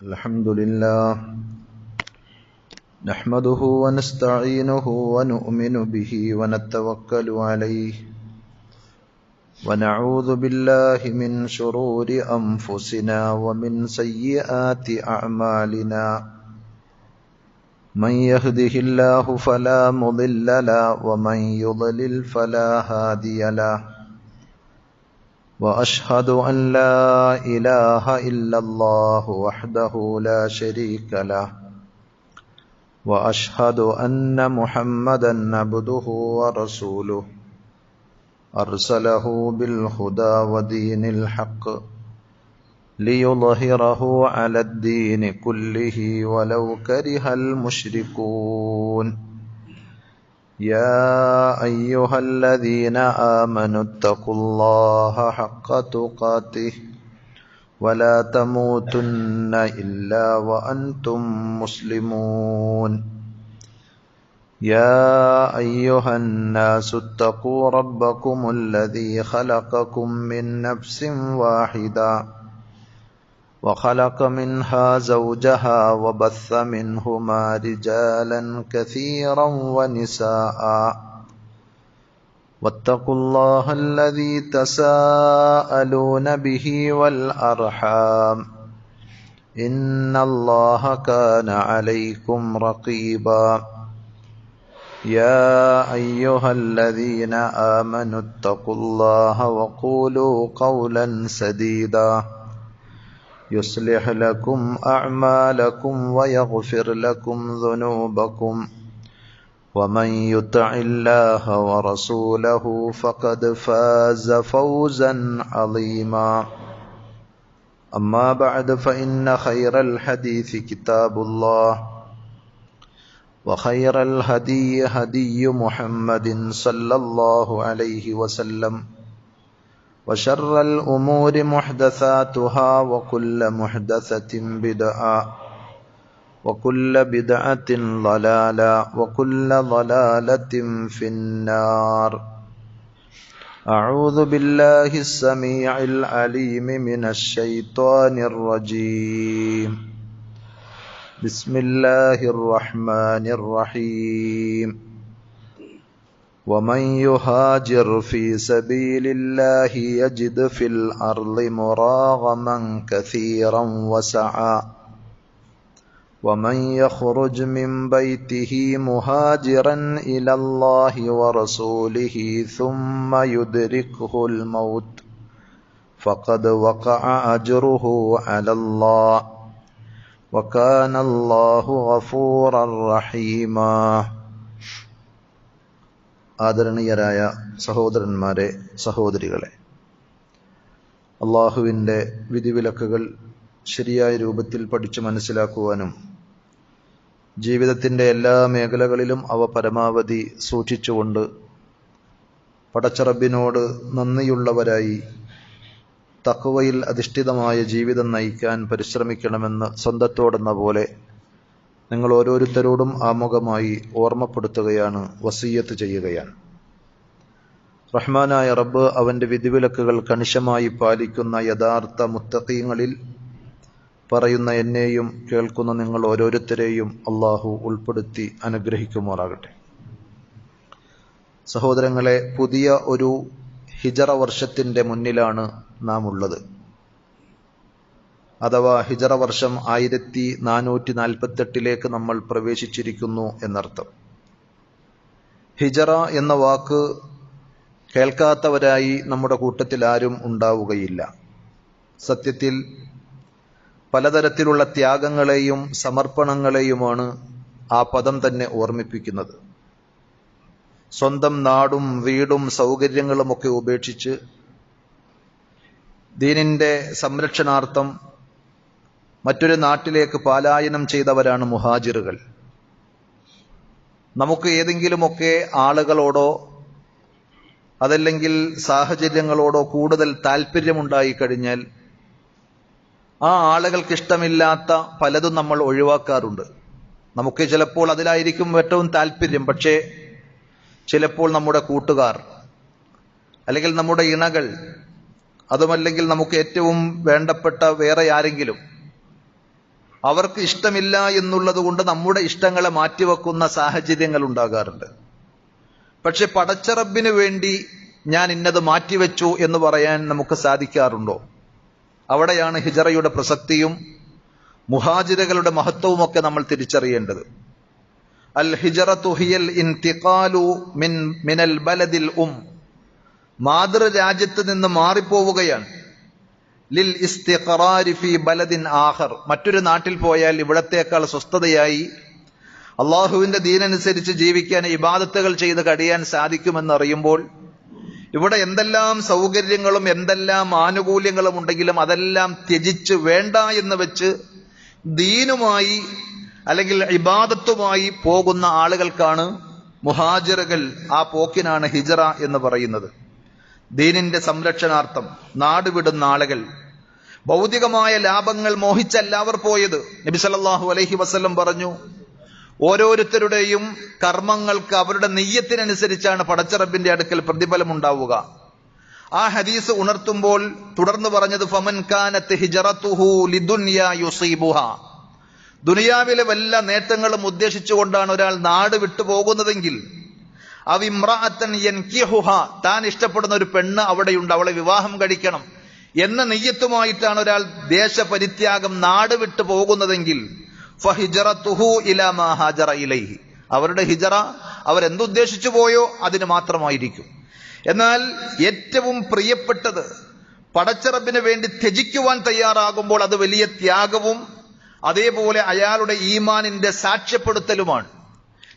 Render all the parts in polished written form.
الحمد لله نحمده ونستعينه ونؤمن به ونتوكل عليه ونعوذ بالله من شرور أنفسنا ومن سيئات أعمالنا من يهده الله فلا مضل له ومن يضلل فلا هادي له وأشهد أن لا إله إلا الله وحده لا شريك له وأشهد أن محمدا عبده ورسوله أرسله بالهدى ودين الحق ليظهره على الدين كله ولو كره المشركون يا أيها الذين آمنوا اتقوا الله حق تقاته ولا تموتن إلا وأنتم مسلمون يا أيها الناس اتقوا ربكم الذي خلقكم من نفس واحدة وخلق منها زوجها وبث منهما رجالا كثيرا ونساء واتقوا الله الذي تساءلون به والأرحام إن الله كان عليكم رقيبا يا أيها الذين آمنوا اتقوا الله وقولوا قولا سديدا يصلح لكم أعمالكم ويغفر لكم ذنوبكم ومن يطع الله ورسوله فقد فاز فوزا عظيما أما بعد فإن خير الحديث كتاب الله وخير الهدي هدي محمد صلى الله عليه وسلم وشر الأمور محدثاتها وكل محدثة بدعة وكل بدعة ضلالة وكل ضلالة في النار أعوذ بالله السميع العليم من الشيطان الرجيم بسم الله الرحمن الرحيم ومن يهاجر في سبيل الله يجد في الأرض مراغما كثيرا وسعا ومن يخرج من بيته مهاجرا إلى الله ورسوله ثم يدركه الموت فقد وقع أجره على الله وكان الله غفورا رحيما ആദരണീയരായ സഹോദരന്മാരെ, സഹോദരികളെ, അള്ളാഹുവിൻ്റെ വിധിവിലക്കുകൾ ശരിയായ രൂപത്തിൽ പഠിച്ചു മനസ്സിലാക്കുവാനും ജീവിതത്തിൻ്റെ എല്ലാ മേഖലകളിലും അവ പരമാവധി സൂക്ഷിച്ചുകൊണ്ട് പടച്ചറബിനോട് നന്ദിയുള്ളവരായി തഖ്വയിൽ അധിഷ്ഠിതമായ ജീവിതം നയിക്കാൻ പരിശ്രമിക്കണമെന്ന് സ്വന്തത്തോടെന്ന പോലെ നിങ്ങൾ ഓരോരുത്തരോടും ആമുഖമായി ഓർമ്മപ്പെടുത്തുകയാണ്, വസിയ്യത്ത് ചെയ്യുകയാണ്. റഹ്മാനായ റബ്ബ് അവൻ്റെ വിധിവിലക്കുകൾ കണിശമായി പാലിക്കുന്ന യഥാർത്ഥ മുത്തഖീങ്ങളിൽ പറയുന്ന എന്നെയും കേൾക്കുന്ന നിങ്ങൾ ഓരോരുത്തരെയും അള്ളാഹു ഉൾപ്പെടുത്തി അനുഗ്രഹിക്കുമാറാകട്ടെ. സഹോദരങ്ങളെ, പുതിയ ഒരു ഹിജറ വർഷത്തിൻ്റെ മുന്നിലാണ് നാം ഉള്ളത്. അഥവാ ഹിജറ വർഷം 1448 നമ്മൾ പ്രവേശിച്ചിരിക്കുന്നു എന്നർത്ഥം. ഹിജറ എന്ന വാക്ക് കേൾക്കാത്തവരായി നമ്മുടെ കൂട്ടത്തിൽ ആരും ഉണ്ടാവുകയില്ല. സത്യത്തിൽ പലതരത്തിലുള്ള ത്യാഗങ്ങളെയും സമർപ്പണങ്ങളെയുമാണ് ആ പദം തന്നെ ഓർമ്മിപ്പിക്കുന്നത്. സ്വന്തം നാടും വീടും സൗകര്യങ്ങളുമൊക്കെ ഉപേക്ഷിച്ച് ദീനിന്റെ സംരക്ഷണാർത്ഥം മറ്റൊരു നാട്ടിലേക്ക് പലായനം ചെയ്തവരാണ് മുഹാജിറുകൾ. നമുക്ക് ഏതെങ്കിലുമൊക്കെ ആളുകളോടോ അതല്ലെങ്കിൽ സാഹചര്യങ്ങളോടോ കൂടുതൽ താല്പര്യമുണ്ടായി കഴിഞ്ഞാൽ ആ ആളുകൾക്ക് ഇഷ്ടമില്ലാത്ത പലതും നമ്മൾ ഒഴിവാക്കാറുണ്ട്. നമുക്ക് ചിലപ്പോൾ അതിലായിരിക്കും ഏറ്റവും താല്പര്യം. പക്ഷേ ചിലപ്പോൾ നമ്മുടെ കൂട്ടുകാർ അല്ലെങ്കിൽ നമ്മുടെ ഇണകൾ അതുമല്ലെങ്കിൽ നമുക്ക് ഏറ്റവും വേണ്ടപ്പെട്ട വേറെ ആരെങ്കിലും അവർക്ക് ഇഷ്ടമില്ല എന്നുള്ളത് കൊണ്ട് നമ്മുടെ ഇഷ്ടങ്ങളെ മാറ്റിവെക്കുന്ന സാഹചര്യങ്ങൾ ഉണ്ടാകാറുണ്ട്. പക്ഷെ പടച്ച റബ്ബിന് വേണ്ടി ഞാൻ ഇന്നത് മാറ്റിവെച്ചു എന്ന് പറയാൻ നമുക്ക് സാധിക്കാറുണ്ടോ? അവിടെയാണ് ഹിജറയുടെ പ്രസക്തിയും മുഹാജിറുകളുടെ മഹത്വവുമൊക്കെ നമ്മൾ തിരിച്ചറിയേണ്ടത്. അൽ ഹിജറത്തു ഹിയൽ ഇൻതിഖാലു മിനൽ ബലദിൽ മാതൃരാജ്യത്ത് നിന്ന് മാറിപ്പോവുകയാണ്. ലിൽ ഇസ്തിഖറാരി ഫീ ബലദിൻ ആഖർ, മറ്റൊരു നാട്ടിൽ പോയാൽ ഇവിടത്തേക്കാൾ സ്വസ്ഥതയായി അള്ളാഹുവിന്റെ ദീനനുസരിച്ച് ജീവിക്കാൻ, ഇബാദത്തുകൾ ചെയ്ത് കഴിയാൻ സാധിക്കുമെന്നറിയുമ്പോൾ ഇവിടെ എന്തെല്ലാം സൗകര്യങ്ങളും എന്തെല്ലാം ആനുകൂല്യങ്ങളും ഉണ്ടെങ്കിലും അതെല്ലാം ത്യജിച്ച് വേണ്ട എന്ന് വെച്ച് ദീനുമായി അല്ലെങ്കിൽ ഇബാദത്തുമായി പോകുന്ന ആളുകൾക്കാണ് മുഹാജിറുകൾ. ആ പോക്കിനാണ് ഹിജറ എന്ന് പറയുന്നത്. ദീനിന്റെ സംരക്ഷണാർത്ഥം നാട് വിടുന്ന ആളുകൾ, ഭൗതികമായ ലാഭങ്ങൾ മോഹിച്ചല്ല അവർ പോയത്. നബി സല്ലല്ലാഹു അലൈഹി വസല്ലം പറഞ്ഞു, ഓരോരുത്തരുടെയും കർമ്മങ്ങൾക്ക് അവരുടെ നെയ്യത്തിനനുസരിച്ചാണ് പടച്ച റബ്ബിന്റെ അടുക്കൽ പ്രതിഫലം ഉണ്ടാവുക. ആ ഹദീസ് ഉണർത്തുമ്പോൾ തുടർന്ന് പറഞ്ഞത്, ഫമൻ കാനത്ത് ഹിജറത്തുഹു ലിദുനിയാ യുസീബുഹാ, ദുനിയാവിലെ വല്ല നേട്ടങ്ങളും ഉദ്ദേശിച്ചുകൊണ്ടാണ് ഒരാൾ നാട് വിട്ടു പോകുന്നതെങ്കിൽ, അവിമ്രഅത്തൻ യൻകിഹുഹാ, താൻ ഇഷ്ടപ്പെടുന്ന ഒരു പെണ്ണ് അവിടെയുണ്ട്, അവളെ വിവാഹം കഴിക്കണം എന്ന നെയ്യത്തുമായിട്ടാണ് ഒരാൾ ദേശപരിത്യാഗം നാട് വിട്ടു പോകുന്നതെങ്കിൽ, ഫഹിജറത്തുഹു ഇലാ മാ ഹാജറ ഇലൈഹി, അവരുടെ ഹിജറ അവരെന്തുദ്ദേശിച്ചു പോയോ അതിന് മാത്രമായിരിക്കും. എന്നാൽ ഏറ്റവും പ്രിയപ്പെട്ടത് പടച്ച റബ്ബിന് വേണ്ടി ത്യജിക്കുവാൻ തയ്യാറാകുമ്പോൾ അത് വലിയ ത്യാഗവും അതേപോലെ അയാളുടെ ഈമാനിന്റെ സാക്ഷ്യപ്പെടുത്തലുമാണ്.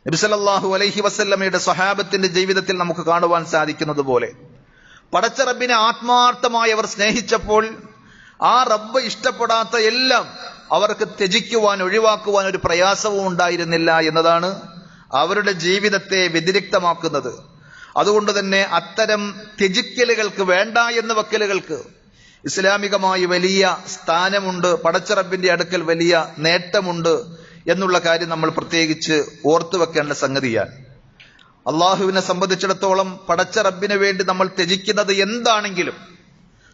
നബി സല്ലല്ലാഹു അലൈഹി വസല്ലമയുടെ സ്വഹാബത്തിന്റെ ജീവിതത്തിൽ നമുക്ക് കാണുവാൻ സാധിക്കുന്നത് പോലെ പടച്ച റബ്ബിനെ ആത്മാർത്ഥമായി അവർ സ്നേഹിച്ചപ്പോൾ ആ റബ്ബ് ഇഷ്ടപ്പെടാത്ത എല്ലാം അവർക്ക് ത്യജിക്കുവാൻ, ഒഴിവാക്കുവാൻ ഒരു പ്രയാസവും ഉണ്ടായിരുന്നില്ല എന്നതാണ് അവരുടെ ജീവിതത്തെ വ്യതിരിക്തമാക്കുന്നത്. അതുകൊണ്ട് തന്നെ അത്തരം ത്യജിക്കലുകൾക്ക്, വേണ്ട എന്ന് വെക്കലുകൾക്ക് ഇസ്ലാമികമായി വലിയ സ്ഥാനമുണ്ട്, പടച്ച റബ്ബിന്റെ അടുക്കൽ വലിയ നേട്ടമുണ്ട് എന്നുള്ള കാര്യം നമ്മൾ പ്രത്യേകിച്ച് ഓർത്തു വെക്കേണ്ട സംഗതിയാണ്. അള്ളാഹുവിനെ സംബന്ധിച്ചിടത്തോളം പടച്ച റബ്ബിന് വേണ്ടി നമ്മൾ ത്യജിക്കുന്നത് എന്താണെങ്കിലും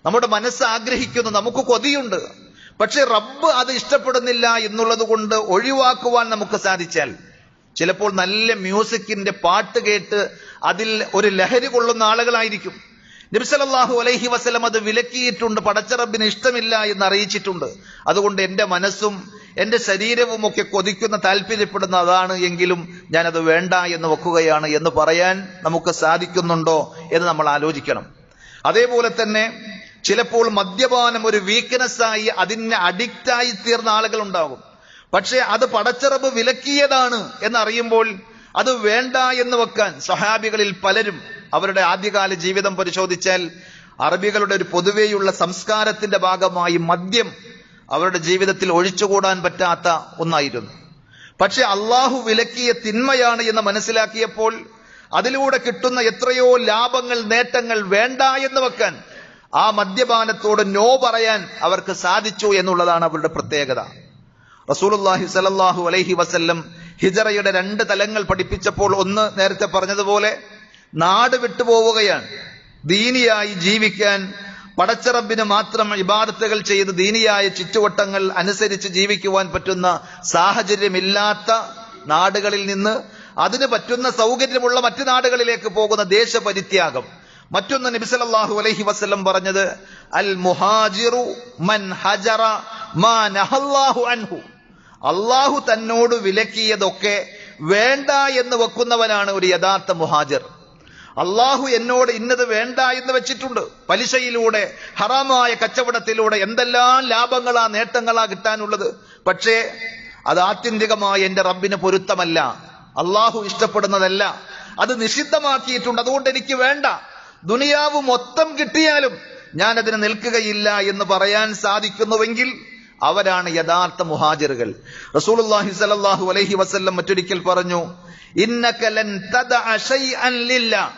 നമ്മുടെ മനസ്സ് ആഗ്രഹിക്കുന്നു, നമുക്ക് കൊതിയുണ്ട്. പക്ഷെ റബ്ബ് അത് ഇഷ്ടപ്പെടുന്നില്ല എന്നുള്ളത് കൊണ്ട് ഒഴിവാക്കുവാൻ നമുക്ക് സാധിച്ചാൽ, ചിലപ്പോൾ നല്ല മ്യൂസിക്കിന്റെ പാട്ട് കേട്ട് അതിൽ ഒരു ലഹരി കൊള്ളുന്ന ആളുകളായിരിക്കും. നബി സല്ലല്ലാഹു അലൈഹി വസല്ലം അത് വിലക്കിയിട്ടുണ്ട്, പടച്ച റബ്ബിന് ഇഷ്ടമില്ല എന്ന് അറിയിച്ചിട്ടുണ്ട്. അതുകൊണ്ട് എന്റെ മനസ്സും എന്റെ ശരീരവും ഒക്കെ കൊതിക്കുന്ന, താല്പര്യപ്പെടുന്ന അതാണ്, എങ്കിലും ഞാനത് വേണ്ട എന്ന് വെക്കുകയാണ് എന്ന് പറയാൻ നമുക്ക് സാധിക്കുന്നുണ്ടോ എന്ന് നമ്മൾ ആലോചിക്കണം. അതേപോലെ തന്നെ ചിലപ്പോൾ മദ്യപാനം ഒരു വീക്ക്നെസ്സായി അതിന് അഡിക്റ്റായി തീർന്ന ആളുകൾ ഉണ്ടാകും. പക്ഷെ അത് പടച്ച റബ്ബ് വിലക്കിയതാണ് എന്നറിയുമ്പോൾ അത് വേണ്ട എന്ന് വെക്കാൻ സ്വഹാബികളിൽ പലരും അവരുടെ ആദ്യകാല ജീവിതം പരിശോധിച്ചാൽ അറബികളുടെ ഒരു പൊതുവെയുള്ള സംസ്കാരത്തിന്റെ ഭാഗമായി മദ്യം അവരുടെ ജീവിതത്തിൽ ഒഴിച്ചുകൂടാൻ പറ്റാത്ത ഒന്നായിരുന്നു. പക്ഷെ അള്ളാഹു വിലക്കിയ തിന്മയാണ് എന്ന് മനസ്സിലാക്കിയപ്പോൾ അതിലൂടെ കിട്ടുന്ന എത്രയോ ലാഭങ്ങൾ, നേട്ടങ്ങൾ വേണ്ട എന്ന് വെക്കാൻ, ആ മദ്യപാനത്തോട് നോ പറയാൻ അവർക്ക് സാധിച്ചു എന്നുള്ളതാണ് അവരുടെ പ്രത്യേകത. റസൂലുള്ളാഹി സ്വല്ലല്ലാഹു അലൈഹി വസല്ലം ഹിജറയുടെ 2 തലങ്ങൾ പഠിപ്പിച്ചപ്പോൾ, ഒന്ന് നേരത്തെ പറഞ്ഞതുപോലെ നാട് വിട്ടുപോവുകയാണ്. ദീനിയായി ജീവിക്കാൻ, പടച്ച റബ്ബിന് മാത്രം ഇബാദത്തുകൾ ചെയ്ത് ദീനിയായ ചുറ്റുവട്ടങ്ങൾ അനുസരിച്ച് ജീവിക്കുവാൻ പറ്റുന്ന സാഹചര്യമില്ലാത്ത നാടുകളിൽ നിന്ന് അതിന് പറ്റുന്ന സൗകര്യമുള്ള മറ്റു നാടുകളിലേക്ക് പോകുന്ന ദേശപരിത്യാഗം. മറ്റൊന്ന് നബി സല്ലല്ലാഹു അലൈഹി വസല്ലം പറഞ്ഞത്, അൽ മുഹാജിറു മൻ ഹജറ മാ നഹല്ലാഹു അൻഹു, അള്ളാഹു തന്നോട് വിലക്കിയതൊക്കെ വേണ്ട എന്ന് വെക്കുന്നവനാണ് ഒരു യഥാർത്ഥ മുഹാജിർ. അള്ളാഹു എന്നോട് ഇന്നത് വേണ്ട എന്ന് വെച്ചിട്ടുണ്ട്, പലിശയിലൂടെ, ഹറാമായ കച്ചവടത്തിലൂടെ എന്തെല്ലാം ലാഭങ്ങളാ, നേട്ടങ്ങളാ കിട്ടാനുള്ളത്. പക്ഷേ അത് ആത്യന്തികമായി എന്റെ റബ്ബിന് പൊരുത്തമല്ല, അള്ളാഹു ഇഷ്ടപ്പെടുന്നതല്ല, അത് നിഷിദ്ധമാക്കിയിട്ടുണ്ട്. അതുകൊണ്ട് എനിക്ക് വേണ്ട, ദുനിയാവ് മൊത്തം കിട്ടിയാലും ഞാൻ അതിന് നിൽക്കുകയില്ല എന്ന് പറയാൻ സാധിക്കുന്നുവെങ്കിൽ അവരാണ് യഥാർത്ഥ മുഹാജിറുകൾ. റസൂലുള്ളാഹി സ്വല്ലല്ലാഹു അലൈഹി വസല്ലം മറ്റൊരിക്കൽ പറഞ്ഞു, ഇന്നക ലൻ തദഅ ശൈഅൻ ലില്ലാഹ്,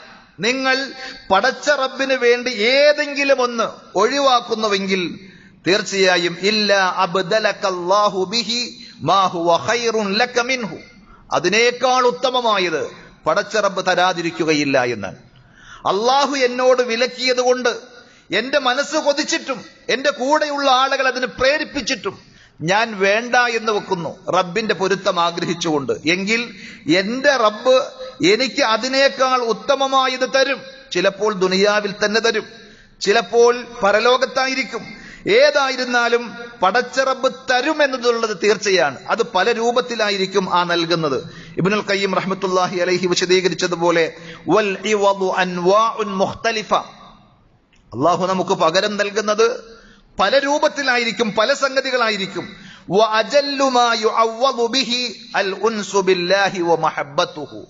നിങ്ങൾ പടച്ച റബ്ബിന് വേണ്ടി ഏതെങ്കിലും ഒന്ന് ഒഴിവാക്കുന്നുവെങ്കിൽ തീർച്ചയായും ഇല്ലാ അബ്ദലകല്ലാഹു ബിഹി മാ ഹുവ ഖൈറുൻ ലക മിൻഹു, അതിനേക്കാൾ ഉത്തമമായത് പടച്ച റബ്ബ് തരാതിരിക്കുകയില്ല എന്ന്. അള്ളാഹു എന്നോട് വിലക്കിയത് കൊണ്ട് എന്റെ മനസ്സ് കൊതിച്ചിട്ടും എന്റെ കൂടെയുള്ള ആളുകൾ അതിന് പ്രേരിപ്പിച്ചിട്ടും ഞാൻ വേണ്ട എന്ന് വെക്കുന്നു, റബ്ബിന്റെ പൊരുത്തം ആഗ്രഹിച്ചുകൊണ്ട്, എങ്കിൽ എന്റെ റബ്ബ് എനിക്ക് അതിനേക്കാൾ ഉത്തമമായത് തരും. ചിലപ്പോൾ ദുനിയാവിൽ തന്നെ തരും, ചിലപ്പോൾ പരലോകത്തായിരിക്കും. ഏതായിരുന്നാലും പടച്ച റബ്ബ് തരും എന്നതുള്ളത് തീർച്ചയാണ്. അത് പല രൂപത്തിലായിരിക്കും ആ നൽകുന്നത്. ഇബ്നുൽ ഖയ്യിം റഹ്മത്തുള്ളാഹി അലൈഹി വിശദീകരിച്ചതുപോലെ വൽ ഇവദു അൻവാഉൻ മുഖ്തലിഫ, അല്ലാഹു നമുക്ക് പകരം നൽകുന്നത് പല രൂപത്തിലായിരിക്കും, പല സംഗതികളായിരിക്കും. വഅജല്ലു മാ യുഅവ്വദു ബിഹി അൽ ഉൻസു ബില്ലാഹി വമഹബ്ബതുഹു,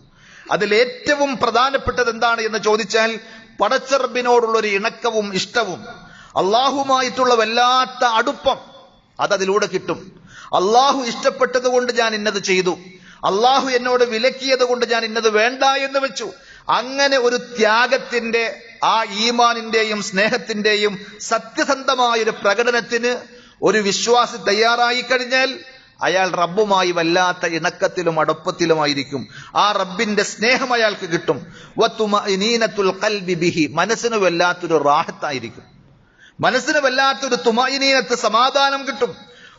അതിലേറ്റവും പ്രധാനപ്പെട്ടത് എന്താണ് എന്ന് ചോദിച്ചാൽ പടച്ച റബ്ബിനോടുള്ള ഒരു ഇണക്കവും ഇഷ്ടവും, അള്ളാഹുമായിട്ടുള്ള വല്ലാത്ത അടുപ്പം അതതിലൂടെ കിട്ടും. അള്ളാഹു ഇഷ്ടപ്പെട്ടത് കൊണ്ട് ഞാൻ ഇന്നത് ചെയ്തു, അള്ളാഹു എന്നോട് വിലക്കിയത് കൊണ്ട് ഞാൻ ഇന്നത് വേണ്ട എന്ന് വെച്ചു. അങ്ങനെ ഒരു ത്യാഗത്തിന്റെ, ആ ഈമാനിന്റെയും സ്നേഹത്തിന്റെയും സത്യസന്ധമായൊരു പ്രകടനത്തിന് ഒരു വിശ്വാസി തയ്യാറായി കഴിഞ്ഞാൽ അയാൾ റബ്ബുമായി വല്ലാത്ത ഇണക്കത്തിലും അടുപ്പത്തിലുമായിരിക്കും. ആ റബ്ബിന്റെ സ്നേഹം അയാൾക്ക് കിട്ടും. വതുമഇനീനത്തുൽ ഖൽബി ബിഹി, മനസ്സിന് വല്ലാത്തൊരു റാഹത്തായിരിക്കും, മനസ്സിന് വല്ലാത്തൊരു തുമഇനീനത്ത്, സമാധാനം കിട്ടും.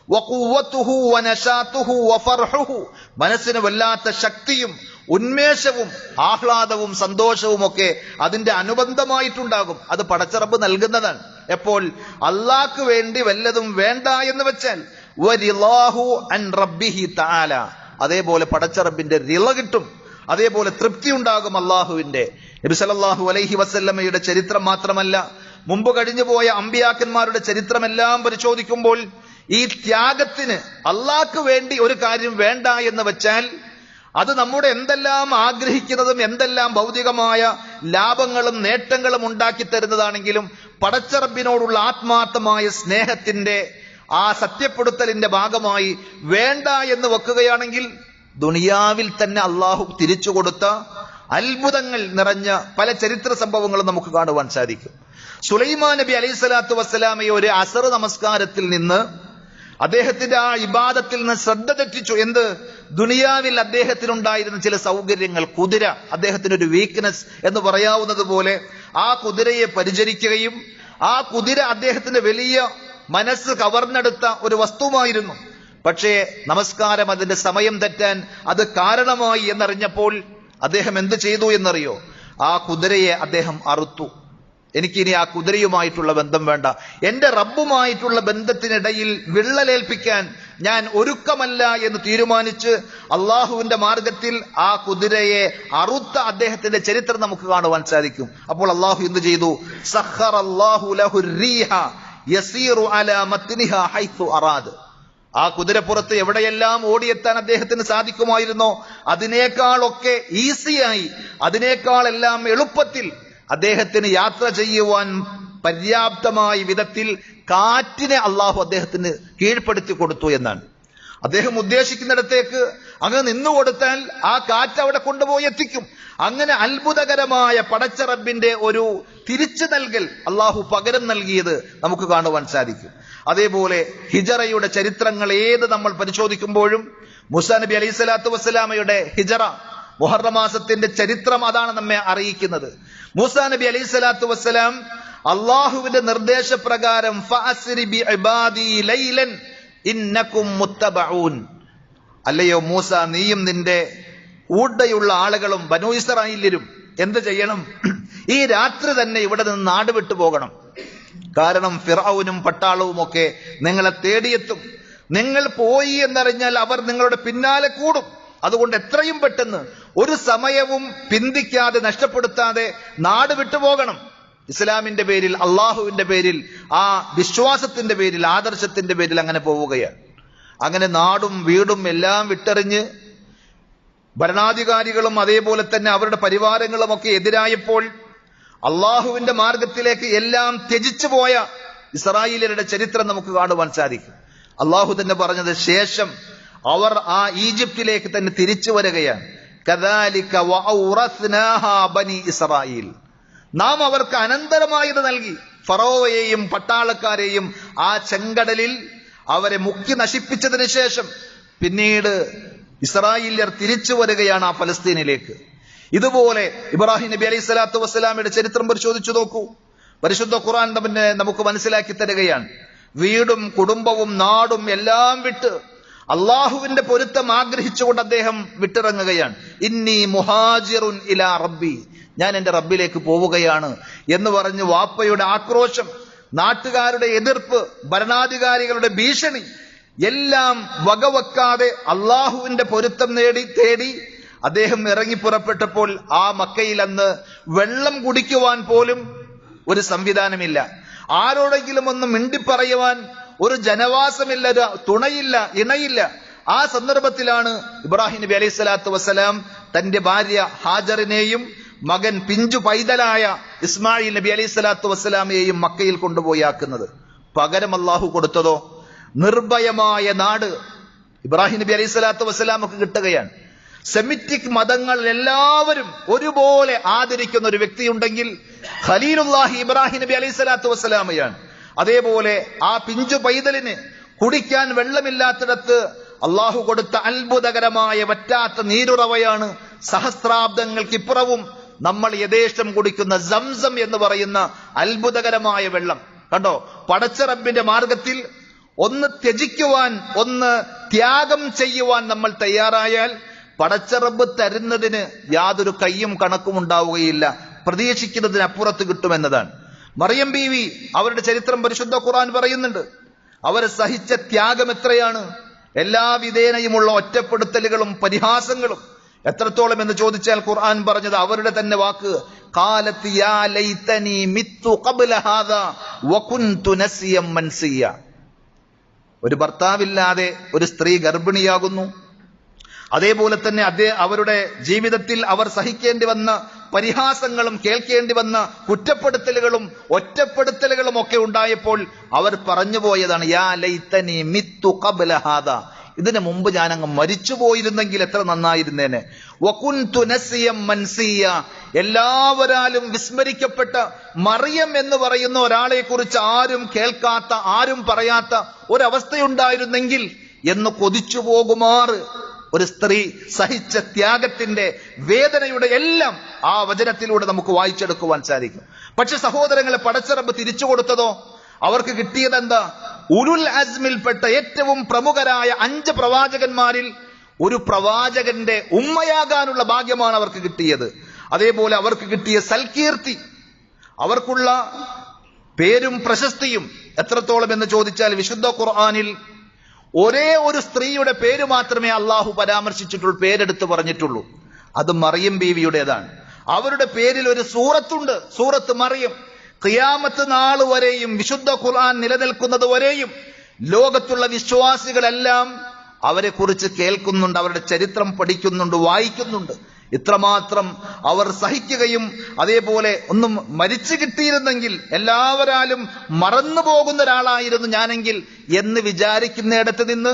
വഖുവ്വതുഹു വനശാതുഹു വഫർഹുഹു, മനസ്സിന് വല്ലാത്ത ശക്തിയും ഉന്മേഷവും ആഹ്ലാദവും സന്തോഷവും ഒക്കെ അതിന്റെ അനുബന്ധമായിട്ടുണ്ടാകും. അത് പടച്ച റബ്ബ് നൽകുന്നതാണ്. എപ്പോൾ അള്ളാഹ്ക്ക് വേണ്ടി വല്ലതും വേണ്ട എന്ന് വെച്ചാൽ വരിളാഹു അൻ റബ്ബിഹി തആല, അതേപോലെ പടച്ച റബ്ബിന്റെ റിള കിട്ടും, അതേപോലെ തൃപ്തി ഉണ്ടാകും അള്ളാഹുവിന്റെ. നബി സല്ലല്ലാഹു അലൈഹി വസല്ലമയുടെ ചരിത്രം മാത്രമല്ല, മുമ്പ് കഴിഞ്ഞുപോയ അമ്പിയാക്കന്മാരുടെ ചരിത്രമെല്ലാം പരിശോധിക്കുമ്പോൾ ഈ ത്യാഗത്തിന്, അള്ളാഹ്ക്ക് വേണ്ടി ഒരു കാര്യം വേണ്ട എന്ന് വെച്ചാൽ അത് നമ്മുടെ എന്തെല്ലാം ആഗ്രഹിക്കുന്നതും എന്തെല്ലാം ഭൗതികമായ ലാഭങ്ങളും നേട്ടങ്ങളും ഉണ്ടാക്കി തരുന്നതാണെങ്കിലും പടച്ച റബ്ബിനോടുള്ള ആത്മാർത്ഥമായ സ്നേഹത്തിന്റെ ആ സത്യപ്പെടുത്തലിന്റെ ഭാഗമായി വേണ്ട എന്ന് വെക്കുകയാണെങ്കിൽ ദുനിയാവിൽ തന്നെ അള്ളാഹു തിരിച്ചു കൊടുത്ത അത്ഭുതങ്ങൾ നിറഞ്ഞ പല ചരിത്ര സംഭവങ്ങളും നമുക്ക് കാണുവാൻ സാധിക്കും. സുലൈമാൻ നബി അലൈഹി സ്വലാത്തു വസ്സലാമയെ ഒരു അസർ നമസ്കാരത്തിൽ നിന്ന്, അദ്ദേഹത്തിന്റെ ആ ഇബാദത്തിൽ നിന്ന് ശ്രദ്ധ തെറ്റിച്ചു. എന്ത്? ദുനിയാവിൽ അദ്ദേഹത്തിനുണ്ടായിരുന്ന ചില സൗകര്യങ്ങൾ, കുതിര, അദ്ദേഹത്തിനൊരു വീക്ക്നെസ് എന്ന് പറയാവുന്നത് പോലെ ആ കുതിരയെ പരിചരിക്കുകയും ആ കുതിര അദ്ദേഹത്തിന്റെ വലിയ മനസ്സ് കവർന്നെടുത്ത ഒരു വസ്തുവായിരുന്നു. പക്ഷേ നമസ്കാരം അതിന്റെ സമയം തെറ്റാൻ അത് കാരണമായി എന്നറിഞ്ഞപ്പോൾ അദ്ദേഹം എന്ത് ചെയ്തു എന്നറിയോ? ആ കുതിരയെ അദ്ദേഹം അറുത്തു. എനിക്കിനി ആ കുതിരയുമായിട്ടുള്ള ബന്ധം വേണ്ട, എന്റെ റബ്ബുമായിട്ടുള്ള ബന്ധത്തിനിടയിൽ വിള്ളലേൽപ്പിക്കാൻ ഞാൻ ഒരുക്കമല്ല എന്ന് തീരുമാനിച്ച് അള്ളാഹുവിന്റെ മാർഗത്തിൽ ആ കുതിരയെ അറുത്ത അദ്ദേഹത്തിന്റെ ചരിത്രം നമുക്ക് കാണുവാൻ സാധിക്കും. അപ്പോൾ അള്ളാഹു എന്ത് ചെയ്തു? സഖറല്ലാഹു ലഹു റീഹ യസീറു അലാ മത്നിഹാ ഹൈതു അറാദ്. ആ കുതിരപ്പുറത്ത് എവിടെയെല്ലാം ഓടിയെത്താൻ അദ്ദേഹത്തിന് സാധിക്കുമായിരുന്നോ അതിനേക്കാളൊക്കെ ഈസിയായി, അതിനേക്കാളെല്ലാം എളുപ്പത്തിൽ അദ്ദേഹത്തിന് യാത്ര ചെയ്യുവാൻ പര്യാപ്തമായ വിധത്തിൽ കാറ്റിനെ അള്ളാഹു അദ്ദേഹത്തിന് കീഴ്പ്പെടുത്തി കൊടുത്തു എന്നാണ്. അദ്ദേഹം ഉദ്ദേശിക്കുന്നിടത്തേക്ക് അങ്ങ് നിന്നുകൊടുത്താൽ ആ കാറ്റ് അവിടെ കൊണ്ടുപോയി എത്തിക്കും. അങ്ങനെ അത്ഭുതകരമായ പടച്ച റബ്ബിന്റെ ഒരു തിരിച്ചു നൽകൽ അള്ളാഹു പകരം നൽകിയത് നമുക്ക് കാണുവാൻ സാധിക്കും. അതേപോലെ ഹിജറയുടെ ചരിത്രങ്ങൾ ഏത് നമ്മൾ പരിശോധിക്കുമ്പോഴും മൂസാ നബി അലൈഹി സ്വലാത്തു വസ്സലാമയുടെ ഹിജറ, മുഹറം മാസത്തിന്റെ ചരിത്രം അതാണ് നമ്മെ അറിയിക്കുന്നത്. മൂസാ നബി അലൈഹി സ്വലാത്തു വസ്സലാം അള്ളാഹുവിന്റെ നിർദ്ദേശപ്രകാരം ഫഅസ്രി ബിഇബാദി ലൈലൻ ഇന്നകും മുത്തബഊൻ, അല്ലയോ മൂസ, നീയും നിന്റെ കൂടെയുള്ള ആളുകളും ബനൂ ഇസ്രായേല്യരും എന്ത് ചെയ്യണം? ഈ രാത്രി തന്നെ ഇവിടെ നിന്ന് നാട് വിട്ടു പോകണം. കാരണം ഫിർഔനും പട്ടാളവും ഒക്കെ നിങ്ങളെ തേടിയെത്തും. നിങ്ങൾ പോയി എന്നറിഞ്ഞാൽ അവർ നിങ്ങളുടെ പിന്നാലെ കൂടും. അതുകൊണ്ട് എത്രയും പെട്ടെന്ന് ഒരു സമയവും പിന്തിക്കാതെ നഷ്ടപ്പെടുത്താതെ നാട് വിട്ടുപോകണം. ഇസ്ലാമിന്റെ പേരിൽ, അള്ളാഹുവിന്റെ പേരിൽ, ആ വിശ്വാസത്തിന്റെ പേരിൽ, ആദർശത്തിന്റെ പേരിൽ അങ്ങനെ പോവുകയാണ്. അങ്ങനെ നാടും വീടും എല്ലാം വിട്ടെറിഞ്ഞ് ഭരണാധികാരികളും അതേപോലെ തന്നെ അവരുടെ പരിവാരങ്ങളും ഒക്കെ എതിരായപ്പോൾ അള്ളാഹുവിന്റെ മാർഗത്തിലേക്ക് എല്ലാം ത്യജിച്ചു പോയ ഇസ്രായേലിയരുടെ ചരിത്രം നമുക്ക് കാണുവാൻ സാധിക്കും. അള്ളാഹു തന്നെ പറഞ്ഞത്, ശേഷം അവർ ആ ഈജിപ്തിലേക്ക് തന്നെ തിരിച്ചു വരികയാണ്. കദാലിക വഔറസ്നാഹാ ബനി ഇസ്രായേൽ, നാം അവർക്ക് അനന്തരമായത് നൽകി. ഫറോവയെയും പട്ടാളക്കാരെയും ആ ചെങ്കടലിൽ അവരെ മുക്കി നശിപ്പിച്ചതിന് ശേഷം പിന്നീട് ഇസ്രായേല്യർ തിരിച്ചു വരികയാണ് ആ ഫലസ്തീനിലേക്ക്. ഇതുപോലെ ഇബ്രാഹിം നബി അലൈഹി സ്വലാത്തു വസ്സലാമയുടെ ചരിത്രം പരിശോധിച്ചു നോക്കൂ. പരിശുദ്ധ ഖുർആൻ നമുക്ക് മനസ്സിലാക്കി തരികയാണ്. വീടും കുടുംബവും നാടും എല്ലാം വിട്ട് അള്ളാഹുവിന്റെ പൊരുത്തം ആഗ്രഹിച്ചുകൊണ്ട് അദ്ദേഹം വിട്ടിറങ്ങുകയാണ്. ഇന്നി മുഹാജിറുൻ ഇലാ റബ്ബി, ഞാൻ എന്റെ റബ്ബിലേക്ക് പോവുകയാണ് എന്ന് പറഞ്ഞ് വാപ്പയുടെ ആക്രോശം, നാട്ടുകാരുടെ എതിർപ്പ്, ഭരണാധികാരികളുടെ ഭീഷണി എല്ലാം വകവെക്കാതെ അള്ളാഹുവിന്റെ പൊരുത്തം തേടി അദ്ദേഹം ഇറങ്ങി പുറപ്പെട്ടപ്പോൾ ആ മക്കയിൽ അന്ന് വെള്ളം കുടിക്കുവാൻ പോലും ഒരു സംവിധാനമില്ല. ആരോടെങ്കിലും ഒന്ന് മിണ്ടിപ്പറയുവാൻ ഒരു ജനവാസമില്ല, ഒരു തുണയില്ല, ഇണയില്ല. ആ സന്ദർഭത്തിലാണ് ഇബ്രാഹിം നബി അലൈഹി സ്വലാത്തു വസ്സലാം തന്റെ ഭാര്യ ഹാജറിനെയും മകൻ പിഞ്ചു പൈതലായ ഇസ്മായിൽ നബി അലൈഹി സ്വലാത്തു വസ്സലാമയെയും മക്കയിൽ കൊണ്ടുപോയി ആക്കുന്നത്. പകരം അള്ളാഹു കൊടുത്തതോ നിർഭയമായ നാട് ഇബ്രാഹിം നബി അലൈഹി സ്വലാത്തു വസ്സലാമക്ക് കിട്ടുകയാണ്. സെമിറ്റിക് മതങ്ങൾ എല്ലാവരും ഒരുപോലെ ആദരിക്കുന്ന ഒരു വ്യക്തിയുണ്ടെങ്കിൽ ഖലീലുല്ലാഹി ഇബ്രാഹിം നബി അലൈഹി സ്വലാത്തു വസ്സലാമയാണ്. അതേപോലെ ആ പിഞ്ചു പൈതലിന് കുടിക്കാൻ വെള്ളമില്ലാത്തിടത്ത് അള്ളാഹു കൊടുത്ത അത്ഭുതകരമായ വറ്റാത്ത നീരുറവയാണ് സഹസ്രാബ്ദങ്ങൾക്കിപ്പുറവും നമ്മൾ യഥേഷ്ടം കുടിക്കുന്ന സംസം എന്ന് പറയുന്ന അത്ഭുതകരമായ വെള്ളം. കണ്ടോ, പടച്ച റബ്ബിന്റെ മാർഗത്തിൽ ഒന്ന് ത്യജിക്കുവാൻ, ഒന്ന് ത്യാഗം ചെയ്യുവാൻ നമ്മൾ തയ്യാറായാൽ പടച്ച റബ്ബ് തരുന്നതിന് യാതൊരു കയ്യും കണക്കും ഉണ്ടാവുകയില്ല, പ്രതീക്ഷിക്കുന്നതിനപ്പുറത്ത് കിട്ടുമെന്നതാണ്. മറിയം ബീവി, അവരുടെ ചരിത്രം പരിശുദ്ധ ഖുർആൻ പറയുന്നുണ്ട്. അവർ സഹിച്ച ത്യാഗം എത്രയാണ്! എല്ലാ വിധേനയുമുള്ള ഒറ്റപ്പെടുത്തലുകളും പരിഹാസങ്ങളും എത്രത്തോളം എന്ന് ചോദിച്ചാൽ ഖുർആൻ പറഞ്ഞത് അവരുടെ തന്നെ വാക്ക്, ഖാലത്ത് യാ ലൈതനി മിത്തു ഖബ്ല ഹാദാ വകുൻതു നസിയം മൻസിയ. ഒരു ഭർത്താവില്ലാതെ ഒരു സ്ത്രീ ഗർഭിണിയാകുന്നു. അതേപോലെ തന്നെ അവരുടെ ജീവിതത്തിൽ അവർ സഹിക്കേണ്ടി വന്ന പരിഹാസങ്ങളും കേൾക്കേണ്ടി വന്ന കുറ്റപ്പെടുത്തലുകളും ഒറ്റപ്പെടുത്തലുകളും ഒക്കെ ഉണ്ടായപ്പോൾ അവർ പറഞ്ഞു പോയതാണ്, യാ ലൈതനി മിത്തു ഖബ്ല ഹാദാ, ഇതിനു മുമ്പ് ഞാൻ അങ്ങ് മരിച്ചു പോയിരുന്നെങ്കിൽ എത്ര നന്നായിരുന്നേനെ. വകുൻതു നസിയം മൻസിയ, എല്ലാവരാലും വിസ്മരിക്കപ്പെട്ട മറിയം എന്ന് പറയുന്ന ഒരാളെ കുറിച്ച് ആരും കേൾക്കാത്ത, ആരും പറയാത്ത ഒരവസ്ഥയുണ്ടായിരുന്നെങ്കിൽ എന്ന് കൊതിച്ചു പോകുമാറ് ഒരു സ്ത്രീ സഹിച്ച ത്യാഗത്തിന്റെ വേദനയുടെ എല്ലാം ആ വചനത്തിലൂടെ നമുക്ക് വായിച്ചെടുക്കുവാൻ സാധിക്കും. പക്ഷെ സഹോദരങ്ങളെ, പടച്ച റബ്ബ് തിരിച്ചു കൊടുത്തതോ അവർക്ക് കിട്ടിയതെന്താ? ഉലുൽ അസ്മിൽപ്പെട്ട ഏറ്റവും പ്രമുഖരായ 5 പ്രവാചകന്മാരിൽ ഒരു പ്രവാചകന്റെ ഉമ്മയാകാനുള്ള ഭാഗ്യമാണ് അവർക്ക് കിട്ടിയത്. അതേപോലെ അവർക്ക് കിട്ടിയ സൽകീർത്തി, അവർക്കുള്ള പേരും പ്രശസ്തിയും എത്രത്തോളം എന്ന് ചോദിച്ചാൽ വിശുദ്ധ ഖുർആനിൽ ഒരേ ഒരു സ്ത്രീയുടെ പേര് മാത്രമേ അള്ളാഹു പരാമർശിച്ചിട്ടുള്ളൂ, പേരെടുത്ത് പറഞ്ഞിട്ടുള്ളൂ. അത് മറിയം ബീവിയുടേതാണ്. അവരുടെ പേരിൽ ഒരു സൂറത്തുണ്ട്, സൂറത്ത് മറിയം. ഖിയാമത്ത് നാൾ വരെയും വിശുദ്ധ ഖുർആൻ നിലനിൽക്കുന്നത് വരെയും ലോകത്തുള്ള വിശ്വാസികളെല്ലാം അവരെ കുറിച്ച് കേൾക്കുന്നുണ്ട്, അവരുടെ ചരിത്രം പഠിക്കുന്നുണ്ട്, വായിക്കുന്നുണ്ട്. ഇത്രമാത്രം അവർ സഹിക്കുകയും അതേപോലെ ഒന്നും മരിച്ചു കിട്ടിയിരുന്നെങ്കിൽ എല്ലാവരാലും മറന്നു പോകുന്ന ഒരാളായിരുന്നു ഞാനെങ്കിൽ എന്ന് വിചാരിക്കുന്നിടത്ത് നിന്ന്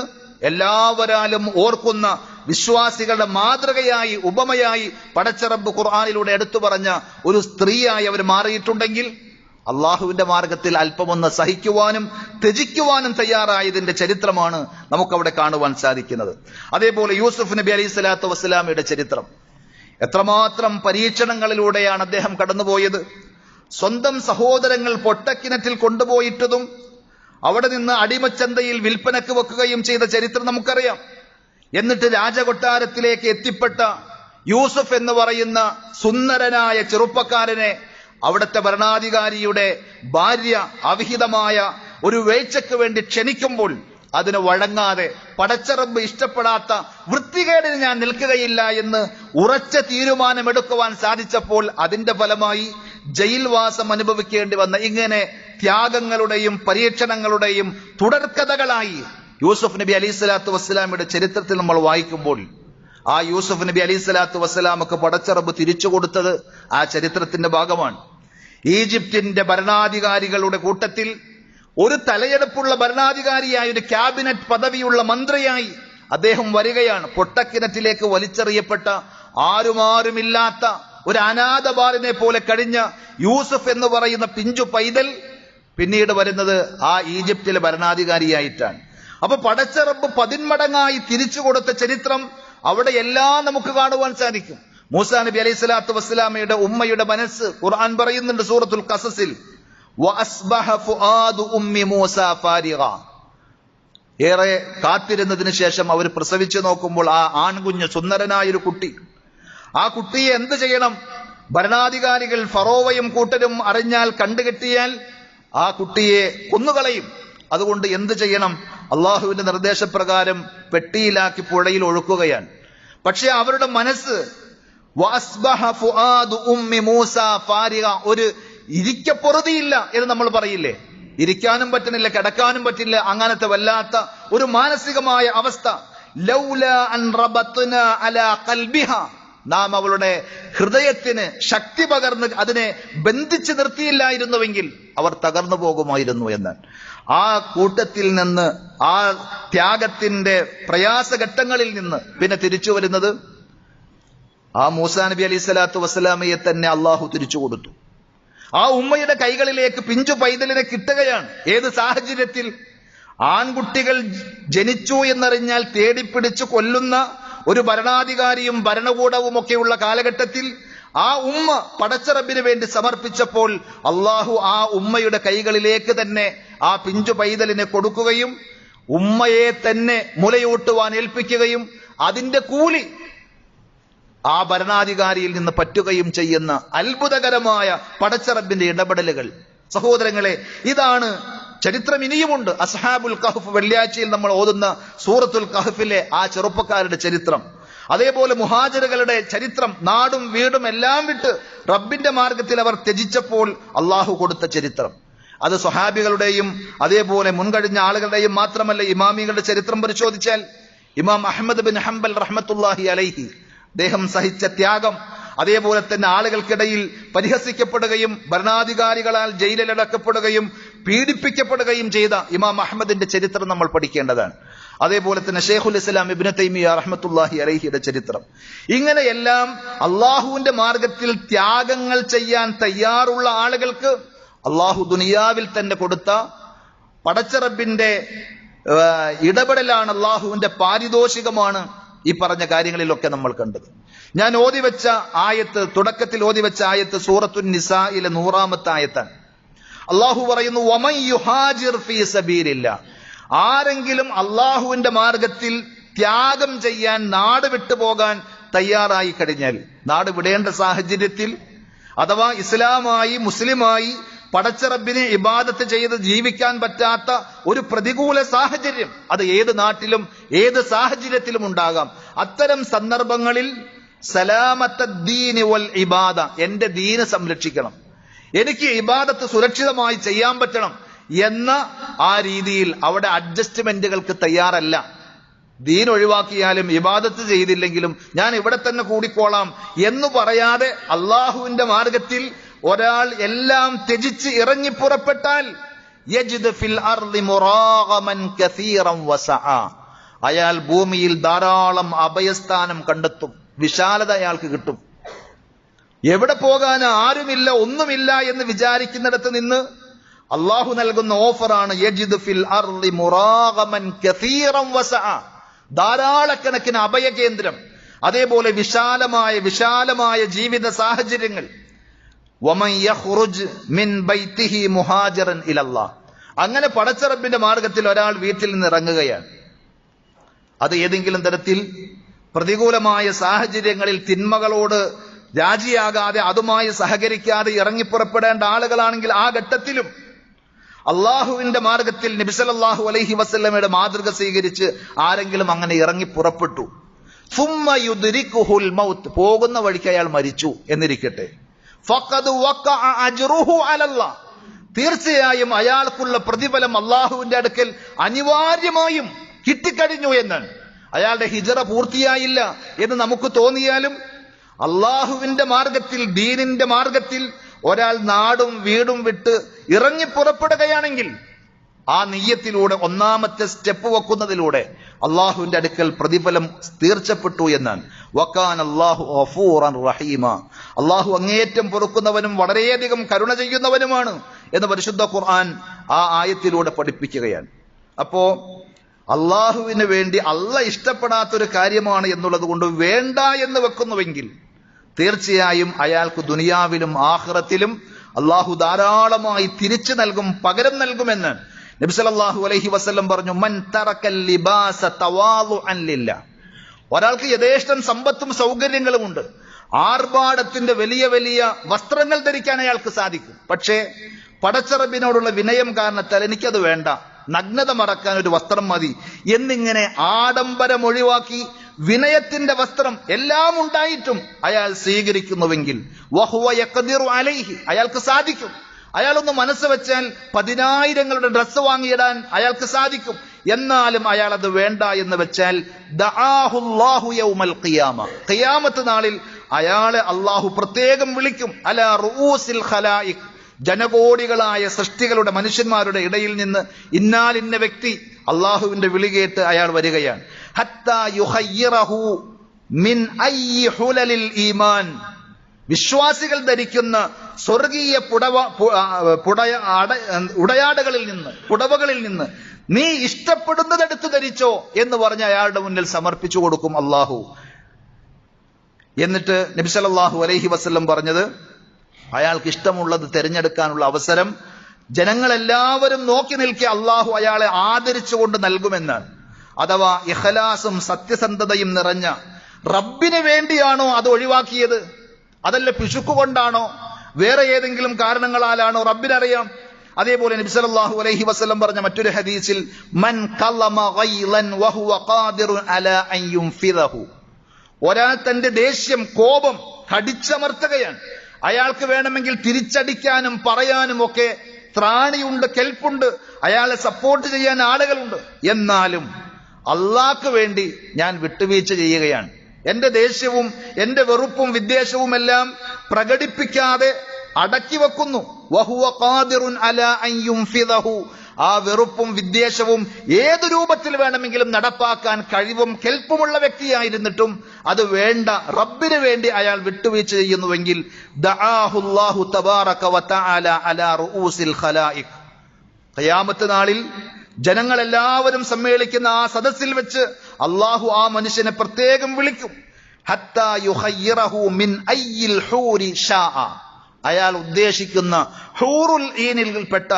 എല്ലാവരാലും ഓർക്കുന്ന വിശ്വാസികളുടെ മാതൃകയായി, ഉപമയായി പടച്ച റബ്ബ് ഖുർആനിലൂടെ എടുത്തു പറഞ്ഞ ഒരു സ്ത്രീയായി അവർ മാറിയിട്ടുണ്ടെങ്കിൽ അള്ളാഹുവിന്റെ മാർഗത്തിൽ അല്പമൊന്ന് സഹിക്കുവാനും ത്യജിക്കുവാനും തയ്യാറായതിന്റെ ചരിത്രമാണ് നമുക്കവിടെ കാണുവാൻ സാധിക്കുന്നത്. അതേപോലെ യൂസുഫ് നബി അലൈഹി സ്വലാത്തു വസ്സലാമയുടെ ചരിത്രം, എത്രമാത്രം പരീക്ഷണങ്ങളിലൂടെയാണ് അദ്ദേഹം കടന്നുപോയത്. സ്വന്തം സഹോദരങ്ങൾ പൊട്ടക്കിണറ്റിൽ കൊണ്ടുപോയിട്ടതും അവിടെ നിന്ന് അടിമച്ചന്തയിൽ വിൽപ്പനക്ക് വെക്കുകയും ചെയ്ത ചരിത്രം നമുക്കറിയാം. എന്നിട്ട് രാജകൊട്ടാരത്തിലേക്ക് എത്തിപ്പെട്ട യൂസുഫ് എന്ന് പറയുന്ന സുന്ദരനായ ചെറുപ്പക്കാരനെ അവിടുത്തെ ഭരണാധികാരിയുടെ ഭാര്യ അവിഹിതമായ ഒരു വേഴ്ചയ്ക്ക് വേണ്ടി ക്ഷണിക്കുമ്പോൾ അതിന് വഴങ്ങാതെ പടച്ച റബ്ബ് ഇഷ്ടപ്പെടാത്ത വൃത്തികേടിന് ഞാൻ നിൽക്കുകയില്ല എന്ന് ഉറച്ച തീരുമാനമെടുക്കുവാൻ സാധിച്ചപ്പോൾ അതിന്റെ ഫലമായി ജയിൽവാസം അനുഭവിക്കേണ്ടി വന്ന ഇങ്ങനെ ത്യാഗങ്ങളുടെയും പരീക്ഷണങ്ങളുടെയും തുടർക്കഥകളായി യൂസുഫ് നബി അലൈഹി സ്വലാത്തു വസ്സലാമയുടെ ചരിത്രത്തിൽ നമ്മൾ വായിക്കുമ്പോൾ ആ യൂസുഫ് നബി അലൈഹി സ്വലാത്തു വസ്സലാമക്ക് പടച്ച റബ്ബ് തിരിച്ചു കൊടുത്തത് ആ ചരിത്രത്തിന്റെ ഭാഗമാണ്. ഈജിപ്തിന്റെ ഭരണാധികാരികളുടെ കൂട്ടത്തിൽ ഒരു തലയെടുപ്പുള്ള ഭരണാധികാരിയായ, ഒരു ക്യാബിനറ്റ് പദവിയുള്ള മന്ത്രിയായി അദ്ദേഹം വരികയാണ്. പൊട്ടക്കിണറ്റിലേക്ക് വലിച്ചെറിയപ്പെട്ട ആരുമാരുമില്ലാത്ത ഒരു അനാഥ ബാലനെ പോലെ കഴിഞ്ഞ യൂസുഫ് എന്ന് പറയുന്ന പിഞ്ചു പൈതൽ പിന്നീട് വരുന്നത് ആ ഈജിപ്തിലെ ഭരണാധികാരിയായിട്ടാണ്. അപ്പൊ പടച്ച റബ്ബ് 10 മടങ്ങായി തിരിച്ചു കൊടുത്ത ചരിത്രം അവിടെ എല്ലാം നമുക്ക് കാണുവാൻ സാധിക്കും. മൂസാ നബി അലൈഹി സ്വലാത്തു വസ്സലാമയുടെ ഉമ്മയുടെ മനസ്സ് ഖുർആൻ പറയുന്നുണ്ട് സൂറത്തുൽ ഖസസിൽ, വഅസ്ബഹ ഫുആദു ഉമ്മി മൂസ ഫാരിഗ. ഏറെ കാത്തിരുന്നതിന് ശേഷം അവർ പ്രസവിച്ചു നോക്കുമ്പോൾ ആ ആൺകുഞ്ഞ് സുന്ദരനായൊരു കുട്ടി. ആ കുട്ടിയെ എന്ത് ചെയ്യണം? ഭരണാധികാരികൾ ഫറോവയും കൂട്ടരും അറിഞ്ഞാൽ, കണ്ടുകെട്ടിയാൽ ആ കുട്ടിയെ കൊന്നുകളയും. അതുകൊണ്ട് എന്ത് ചെയ്യണം? അള്ളാഹുവിന്റെ നിർദ്ദേശപ്രകാരം പെട്ടിയിലാക്കി പുഴയിൽ ഒഴുക്കുകയാണ്. പക്ഷെ അവരുടെ മനസ്സ് വഅസ്ബഹ ഫുആദു ഉമ്മി മൂസ ഫാരിഗ, ഒരു ഇരിക്കപ്പൊറുതിയില്ല എന്ന് നമ്മൾ പറയില്ലേ, ഇരിക്കാനും പറ്റുന്നില്ല, കിടക്കാനും പറ്റില്ല, അങ്ങനത്തെ വല്ലാത്ത ഒരു മാനസികമായ അവസ്ഥ. ലൗലാ അൻ റബത്നാ അലാ ഖൽബിഹ, നാം അവളുടെ ഹൃദയത്തിന് ശക്തി പകർന്ന് അതിനെ ബന്ധിച്ചു നിർത്തിയില്ലായിരുന്നുവെങ്കിൽ അവർ തകർന്നു പോകുമായിരുന്നു എന്ന്. ആ കൂട്ടത്തിൽ നിന്ന്, ആ ത്യാഗത്തിന്റെ പ്രയാസഘട്ടങ്ങളിൽ നിന്ന് പിന്നെ തിരിച്ചു വരുന്നത് ആ മൂസാ നബി അലൈഹി സ്വലാത്തു വസ്സലാമയെ തന്നെ അള്ളാഹു തിരിച്ചു കൊടുത്തു. ആ ഉമ്മയുടെ കൈകളിലേക്ക് പിഞ്ചു പൈതലിനെ കിട്ടുകയാണ്. ഏത് സാഹചര്യത്തിൽ? ആൺകുട്ടികൾ ജനിച്ചു എന്നറിഞ്ഞാൽ തേടിപ്പിടിച്ച് കൊല്ലുന്ന ഒരു ഭരണാധികാരിയും ഭരണകൂടവും ഒക്കെയുള്ള കാലഘട്ടത്തിൽ ആ ഉമ്മ പടച്ച റബ്ബിന് വേണ്ടി സമർപ്പിച്ചപ്പോൾ അള്ളാഹു ആ ഉമ്മയുടെ കൈകളിലേക്ക് തന്നെ ആ പിഞ്ചു പൈതലിനെ കൊടുക്കുകയും ഉമ്മയെ തന്നെ മുലയൂട്ടുവാൻ ഏൽപ്പിക്കുകയും അതിന്റെ കൂലി ആ ഭരണാധികാരിയിൽ നിന്ന് പറ്റുകയും ചെയ്യുന്ന അത്ഭുതകരമായ പടച്ച റബ്ബിന്റെ ഇടപെടലുകൾ. സഹോദരങ്ങളെ, ഇതാണ് ചരിത്രം. ഇനിയുമുണ്ട്. അസ്ഹാബുൽ കഹ്ഫ്, വെള്ളിയാഴ്ചയിൽ നമ്മൾ ഓതുന്ന സൂറത്തുൽ കഹ്ഫിലെ ആ ചെറുപ്പക്കാരുടെ ചരിത്രം, അതേപോലെ മുഹാജിറുകളുടെ ചരിത്രം. നാടും വീടും എല്ലാം വിട്ട് റബ്ബിന്റെ മാർഗത്തിൽ അവർ ത്യജിച്ചപ്പോൾ അള്ളാഹു കൊടുത്ത ചരിത്രം. അത് സ്വഹാബികളുടെയും അതേപോലെ മുൻകഴിഞ്ഞ ആളുകളുടെയും മാത്രമല്ല, ഇമാമികളുടെ ചരിത്രം പരിശോധിച്ചാൽ ഇമാം അഹ്മദ് ബിൻ ഹംബൽ റഹ്മത്തുള്ളാഹി അലൈഹി, അദ്ദേഹം സഹിച്ച ത്യാഗം, അതേപോലെ തന്നെ ആളുകൾക്കിടയിൽ പരിഹസിക്കപ്പെടുകയും ഭരണാധികാരികളാൽ ജയിലിലടക്കപ്പെടുകയും പീഡിപ്പിക്കപ്പെടുകയും ചെയ്ത ഇമാം അഹ്മദിന്റെ ചരിത്രം നമ്മൾ പഠിക്കേണ്ടതാണ്. അതേപോലെ തന്നെ ഷെയ്ഖുൽ ഇസ്ലാം ഇബ്നു തൈമിയ്യ റഹ്മത്തുള്ളാഹി അലൈഹിയുടെ ചരിത്രം. ഇങ്ങനെയെല്ലാം അള്ളാഹുവിന്റെ മാർഗത്തിൽ ത്യാഗങ്ങൾ ചെയ്യാൻ തയ്യാറുള്ള ആളുകൾക്ക് അള്ളാഹു ദുനിയാവിൽ തന്നെ കൊടുത്ത പടച്ച റബ്ബിന്റെ ഇടപെടലാണ്, അള്ളാഹുവിന്റെ പാരിതോഷികമാണ് ഈ പറഞ്ഞ കാര്യങ്ങളിലൊക്കെ നമ്മൾ കണ്ടത്. ഞാൻ ഓതിവെച്ച ആയത്ത്, തുടക്കത്തിൽ ഓതിവെച്ച ആയത്ത് സൂറത്തുൻ നിസായിലെ 100-ാമത്തെ ആയത്താണ്. അള്ളാഹു പറയുന്നു, വമൻ യുഹാജിർ ഫീ സബീലില്ലാഹ്, ആരെങ്കിലും അള്ളാഹുവിന്റെ മാർഗത്തിൽ ത്യാഗം ചെയ്യാൻ, നാട് വിട്ടുപോകാൻ തയ്യാറായി കഴിഞ്ഞാൽ, നാട് വിടേണ്ട സാഹചര്യത്തിൽ അഥവാ ഇസ്ലാമായി മുസ്ലിമായി പടച്ച റബ്ബിനെ ഇബാദത്ത് ചെയ്ത് ജീവിക്കാൻ പറ്റാത്ത ഒരു പ്രതികൂല സാഹചര്യം, അത് ഏത് നാട്ടിലും ഏത് സാഹചര്യത്തിലും ഉണ്ടാകാം. അത്തരം സന്ദർഭങ്ങളിൽ സലാമത്തദ്ദീനി വൽ ഇബാദ, എന്റെ ദീന് സംരക്ഷിക്കണം, എനിക്ക് ഇബാദത്ത് സുരക്ഷിതമായി ചെയ്യാൻ പറ്റണം എന്ന ആ രീതിയിൽ അവിടെ അഡ്ജസ്റ്റ്മെന്റുകൾക്ക് തയ്യാറല്ല. ദീൻ ഒഴിവാക്കിയാലും ഇബാദത്ത് ചെയ്തില്ലെങ്കിലും ഞാൻ ഇവിടെ തന്നെ കൂടിക്കോളാം എന്ന് പറയാതെ അള്ളാഹുവിന്റെ മാർഗത്തിൽ ഒരാൾ എല്ലാം ത്യജിച്ച് ഇറങ്ങി പുറപ്പെട്ടാൽ യജിദ് ഫിൽ അർളി മുറാഗമൻ കസീറൻ വസഅ, അയാൾ ഭൂമിയിൽ ധാരാളം അഭയസ്ഥാനം കണ്ടെത്തും, വിശാലത അയാൾക്ക് കിട്ടും. എവിടെ പോകാൻ ആരുമില്ല, ഒന്നുമില്ല എന്ന് വിചാരിക്കുന്നിടത്ത് നിന്ന് അള്ളാഹു നൽകുന്ന ഓഫറാണ് യജിദ് ഫിൽ അർളി മുറാഗമൻ കസീറൻ വസഅ, ധാരാളക്കണക്കിന് അഭയകേന്ദ്രം, അതേപോലെ വിശാലമായ ജീവിത സാഹചര്യങ്ങൾ. വമൻ യഖ്റുജ് മിൻ ബൈതിഹി മുഹാജിറൻ ഇലല്ലാഹ്, അങ്ങനെ പടച്ച റബ്ബിന്റെ മാർഗത്തിൽ ഒരാൾ വീട്ടിൽ നിന്ന് ഇറങ്ങുകയാണ്. അത് ഏതെങ്കിലും തരത്തിൽ പ്രതികൂലമായ സാഹചര്യങ്ങളിൽ തിന്മകളോട് രാജിയാകാതെ അതുമായി സഹകരിക്കാതെ ഇറങ്ങിപ്പുറപ്പെടേണ്ട ആളുകളാണെങ്കിൽ ആ ഘട്ടത്തിലും അള്ളാഹുവിന്റെ മാർഗത്തിൽ നബി സല്ലല്ലാഹു അലൈഹി വസല്ലമയുടെ മാതൃക സ്വീകരിച്ച് ആരെങ്കിലും അങ്ങനെ ഇറങ്ങി പുറപ്പെട്ടു, സുമ്മ യുദ്രികുഹുൽ മൗത്ത്, പോകുന്ന വഴിക്ക് അയാൾ മരിച്ചു എന്നിരിക്കട്ടെ, ഫഖദ് വഖഅ അജ്റുഹു അലല്ലാഹ്, തീർച്ചയായും അയാൾക്കുള്ള പ്രതിഫലം അള്ളാഹുവിന്റെ അടുക്കൽ അനിവാര്യമായും കിട്ടിക്കഴിഞ്ഞു എന്നാണ്. അയാളുടെ ഹിജറ പൂർത്തിയായില്ല എന്ന് നമുക്ക് തോന്നിയാലും അള്ളാഹുവിന്റെ മാർഗത്തിൽ, ദീനിന്റെ മാർഗത്തിൽ ഒരാൾ നാടും വീടും വിട്ട് ഇറങ്ങി പുറപ്പെടുകയാണെങ്കിൽ ആ നിയ്യത്തിലൂടെ, ഒന്നാമത്തെ സ്റ്റെപ്പ് വെക്കുന്നതിലൂടെ അള്ളാഹുവിന്റെ അടുക്കൽ പ്രതിഫലം തീർച്ചപ്പെട്ടു എന്നാണ്. വകാന അല്ലാഹു ഗഫൂറൻ റഹീമ, അള്ളാഹു അങ്ങേയറ്റം പൊറുക്കുന്നവനും വളരെയധികം കരുണ ചെയ്യുന്നവനുമാണ് എന്ന് പരിശുദ്ധ ഖുർആൻ ആ ആയത്തിലൂടെ പഠിപ്പിക്കുകയാണ്. അപ്പോ അള്ളാഹുവിന് വേണ്ടി അള്ളാഹ് ഇഷ്ടപ്പെടാത്തൊരു കാര്യമാണ് എന്നുള്ളത് കൊണ്ട് വേണ്ട എന്ന് വെക്കുന്നുവെങ്കിൽ തീർച്ചയായും അയാൾക്ക് ദുനിയാവിലും ആഖിറത്തിലും അള്ളാഹു ധാരാളമായി തിരിച്ചു നൽകും, പകരം നൽകുമെന്ന് നബി സല്ലല്ലാഹു അലൈഹി വസല്ലം പറഞ്ഞു. മൻ തറക്കൽ ലിബാസ തവാളുഅൻ ലില്ലാഹ്. ഒരാൾക്ക് യഥേഷ്ടം സമ്പത്തും സൗകര്യങ്ങളും ഉണ്ട്, ആർഭാടത്തിന്റെ വലിയ വലിയ വസ്ത്രങ്ങൾ ധരിക്കാൻ അയാൾക്ക് സാധിക്കും. പക്ഷേ പടച്ചറബിനോടുള്ള വിനയം കാരണത്താൽ എനിക്കത് വേണ്ട, നഗ്നത മറക്കാൻ ഒരു വസ്ത്രം മതി എന്നിങ്ങനെ ആഡംബരം ഒഴിവാക്കി വിനയത്തിന്റെ വസ്ത്രം എല്ലാം ഉണ്ടായിട്ടും അയാൾ സ്വീകരിക്കുന്നുവെങ്കിൽ വഹുവ യഖ്ദിറു അലൈഹി, അയാൾക്ക് സാധിക്കും. അയാളൊന്ന് മനസ്സ് വെച്ചാൽ 10,000ങ്ങളുടെ ഡ്രസ്സ് വാങ്ങിയിടാൻ അയാൾക്ക് സാധിക്കും. എന്നാലും അയാൾ അത് വേണ്ട എന്ന് വെച്ചാൽ ദഅാഹുല്ലാഹു യൗമൽ ഖിയാമ, ഖിയാമത്ത് നാളിൽ അയാളെ അള്ളാഹു പ്രത്യേകം വിളിക്കും. അലാ റൂസിൽ ഖലായിഖ്, ജനകോടികളായ സൃഷ്ടികളുടെ മനുഷ്യന്മാരുടെ ഇടയിൽ നിന്ന് ഇന്നാലിന്ന വ്യക്തി അള്ളാഹുവിന്റെ വിളി കേട്ട് അയാൾ വരികയാണ്. ഹത്താ യുഖയ്യിറഹു മിൻ അയ്യി ഹുലലിൽ ഈമാൻ, വിശ്വാസികൾ ധരിക്കുന്ന സ്വർഗീയ ഉടയാടകളിൽ നിന്ന്, പുടവകളിൽ നിന്ന് നീ ഇഷ്ടപ്പെടുന്നതെടുത്ത് ധരിച്ചോ എന്ന് പറഞ്ഞ് അയാളുടെ മുന്നിൽ സമർപ്പിച്ചു കൊടുക്കും അള്ളാഹു. എന്നിട്ട് നബി സല്ലല്ലാഹു അലൈഹി വസല്ലം പറഞ്ഞത്, അയാൾക്ക് ഇഷ്ടമുള്ളത് തിരഞ്ഞെടുക്കാനുള്ള അവസരം ജനങ്ങളെല്ലാവരും നോക്കി നിൽക്കെ അള്ളാഹു അയാളെ ആദരിച്ചുകൊണ്ട് നൽകുമെന്നാണ്. അഥവാ ഇഖ്ലാസും സത്യസന്ധതയും നിറഞ്ഞ റബ്ബിന് വേണ്ടിയാണോ അത് ഒഴിവാക്കിയത്, അതല്ല പിശുക്കുകൊണ്ടാണോ, വേറെ ഏതെങ്കിലും കാരണങ്ങളാലാണോ, റബ്ബിനറിയാം. അതേപോലെ നബി സല്ലല്ലാഹു അലൈഹി വസല്ലം പറഞ്ഞ മറ്റൊരു ഹദീസിൽ, മൻ ഖലമ ഗൈലൻ വഹുവ ഖാദിറുൻ അലാ അൻ യുൻഫിദഹു, ഒരാൾ തന്റെ ദേഷ്യം, കോപം കടിച്ചമർത്തുകയാണ്, അയാൾക്ക് വേണമെങ്കിൽ തിരിച്ചടിക്കാനും പറയാനും ഒക്കെ ത്രാണിയുണ്ട്, കെൽപ്പുണ്ട്, അയാളെ സപ്പോർട്ട് ചെയ്യാൻ ആളുകളുണ്ട്. എന്നാലും അള്ളാഹ്ക്ക് വേണ്ടി ഞാൻ വിട്ടുവീഴ്ച ചെയ്യുകയാണ്, എന്റെ ദേഷ്യവും എന്റെ വെറുപ്പും വിദ്വേഷവും എല്ലാം പ്രകടിപ്പിക്കാതെ അടക്കി വെക്കുന്നു. വഹുവ ഖാദിറുൻ അലാ അൻ യുൻഫിദഹു, ആ വെറുപ്പും വിദ്വേഷവും ഏതു രൂപത്തിൽ വേണമെങ്കിലും നടപ്പാക്കാൻ കഴിവും കെൽപ്പുമുള്ള വ്യക്തിയായിരുന്നിട്ടും അത് വേണ്ട, റബ്ബിന് വേണ്ടി അയാൾ വിട്ടുവീഴ്ച ചെയ്യുന്നുവെങ്കിൽ ദഅാഹുല്ലാഹു തബാറക വതആല അലാ റൂസിൽ ഖലായിഖ്, ഖിയാമത്ത് നാളിൽ ജനങ്ങളെല്ലാവരും സമ്മേളിക്കുന്ന ആ സദസ്സിൽ വെച്ച് അള്ളാഹു ആ മനുഷ്യനെ പ്രത്യേകം വിളിക്കും. ഹത്താ യുഖയ്യിറഹു മിൻ അയ്യിൽ ഹൂരി ഷാഅ, അയാൾ ഉദ്ദേശിക്കുന്ന ഹൂറുൽ ഈനിൽപ്പെട്ട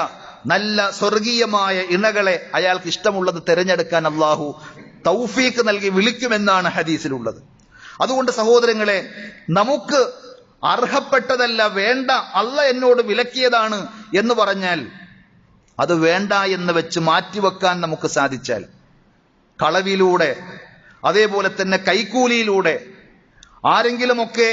നല്ല സ്വർഗീയമായ ഇണകളെ അയാൾക്ക് ഇഷ്ടമുള്ളത് തിരഞ്ഞെടുക്കാൻ അള്ളാഹു തൗഫീഖ് നൽകി വിളിക്കുമെന്നാണ് ഹദീസിലുള്ളത്. അതുകൊണ്ട് സഹോദരങ്ങളെ, നമുക്ക് അർഹപ്പെട്ടതല്ല, വേണ്ട, അള്ളാഹ് എന്നോട് വിലക്കിയതാണ് എന്ന് പറഞ്ഞാൽ അത് വേണ്ട എന്ന് വെച്ച് മാറ്റിവെക്കാൻ നമുക്ക് സാധിച്ചാൽ, കളവിലൂടെ അതേപോലെ തന്നെ കൈക്കൂലിയിലൂടെ ആരെങ്കിലുമൊക്കെ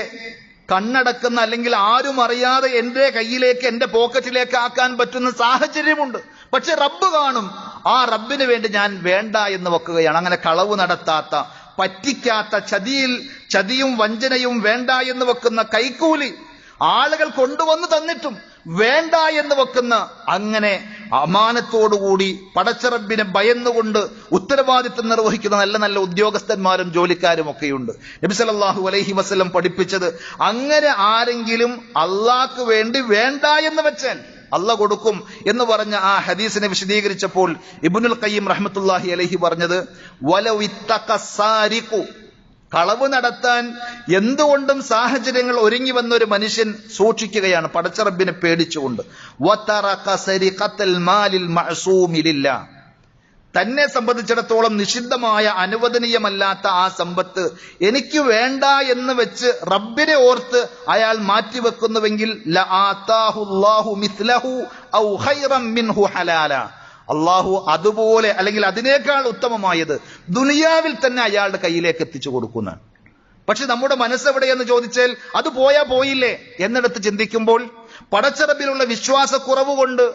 കണ്ണടക്കുന്ന അല്ലെങ്കിൽ ആരും അറിയാതെ എന്റെ കയ്യിലേക്ക്, എന്റെ പോക്കറ്റിലേക്ക് ആക്കാൻ പറ്റുന്ന സാഹചര്യമുണ്ട്. പക്ഷെ റബ്ബ് കാണും, ആ റബ്ബിന് വേണ്ടി ഞാൻ വേണ്ട എന്ന് വെക്കുകയാണ്. അങ്ങനെ കളവ് നടത്താത്ത, പറ്റിക്കാത്ത, ചതിയും വഞ്ചനയും വേണ്ട എന്ന് വെക്കുന്ന, കൈക്കൂലി ആളുകൾ കൊണ്ടുവന്ന് തന്നിട്ടും വേണ്ട എന്ന് വെക്കുന്ന, അങ്ങനെ അമാനത്തോടുകൂടി പടച്ചറബിനെ ഭയന്നുകൊണ്ട് ഉത്തരവാദിത്വം നിർവഹിക്കുന്ന നല്ല നല്ല ഉദ്യോഗസ്ഥന്മാരും ജോലിക്കാരും ഒക്കെയുണ്ട്. നബി സല്ലല്ലാഹു അലൈഹി വസല്ലം പഠിപ്പിച്ചത്, അങ്ങനെ ആരെങ്കിലും അള്ളാഹ്ക്ക് വേണ്ടി വേണ്ട എന്ന് വെച്ചാൽ അള്ളാഹ് കൊടുക്കും എന്ന് പറഞ്ഞ ആ ഹദീസിനെ വിശദീകരിച്ചപ്പോൾ ഇബ്നുൽ ഖയ്യിം റഹ്മത്തുള്ളാഹി അലൈഹി പറഞ്ഞത്, വലൗ ഇത്തഖസാരിഖു, കളവ് നടത്താൻ എന്തുകൊണ്ടും സാഹചര്യങ്ങൾ ഒരുങ്ങി വന്ന ഒരു മനുഷ്യൻ സൂക്ഷിക്കുകയാണ് പടച്ചറബിനെ പേടിച്ചുകൊണ്ട്, തന്നെ സംബന്ധിച്ചിടത്തോളം നിഷിദ്ധമായ, അനുവദനീയമല്ലാത്ത ആ സമ്പത്ത് എനിക്ക് വേണ്ട എന്ന് വെച്ച് റബ്ബിനെ ഓർത്ത് അയാൾ മാറ്റിവെക്കുന്നുവെങ്കിൽ ലആതാഹുല്ലാഹു മിസ്ലഹു ഔ ഖൈറൻ മിൻഹു ഹലാല, അള്ളാഹു അതുപോലെ അല്ലെങ്കിൽ അതിനേക്കാൾ ഉത്തമമായത് ദുനിയാവിൽ തന്നെ അയാളുടെ കയ്യിലേക്ക് എത്തിച്ചു കൊടുക്കുന്നതാണ്. പക്ഷെ നമ്മുടെ മനസ്സെവിടെയെന്ന് ചോദിച്ചാൽ അത് പോയാ പോയില്ലേ എന്നിടത്ത് ചിന്തിക്കുമ്പോൾ പടച്ചറബിലുള്ള വിശ്വാസക്കുറവ് കൊണ്ട്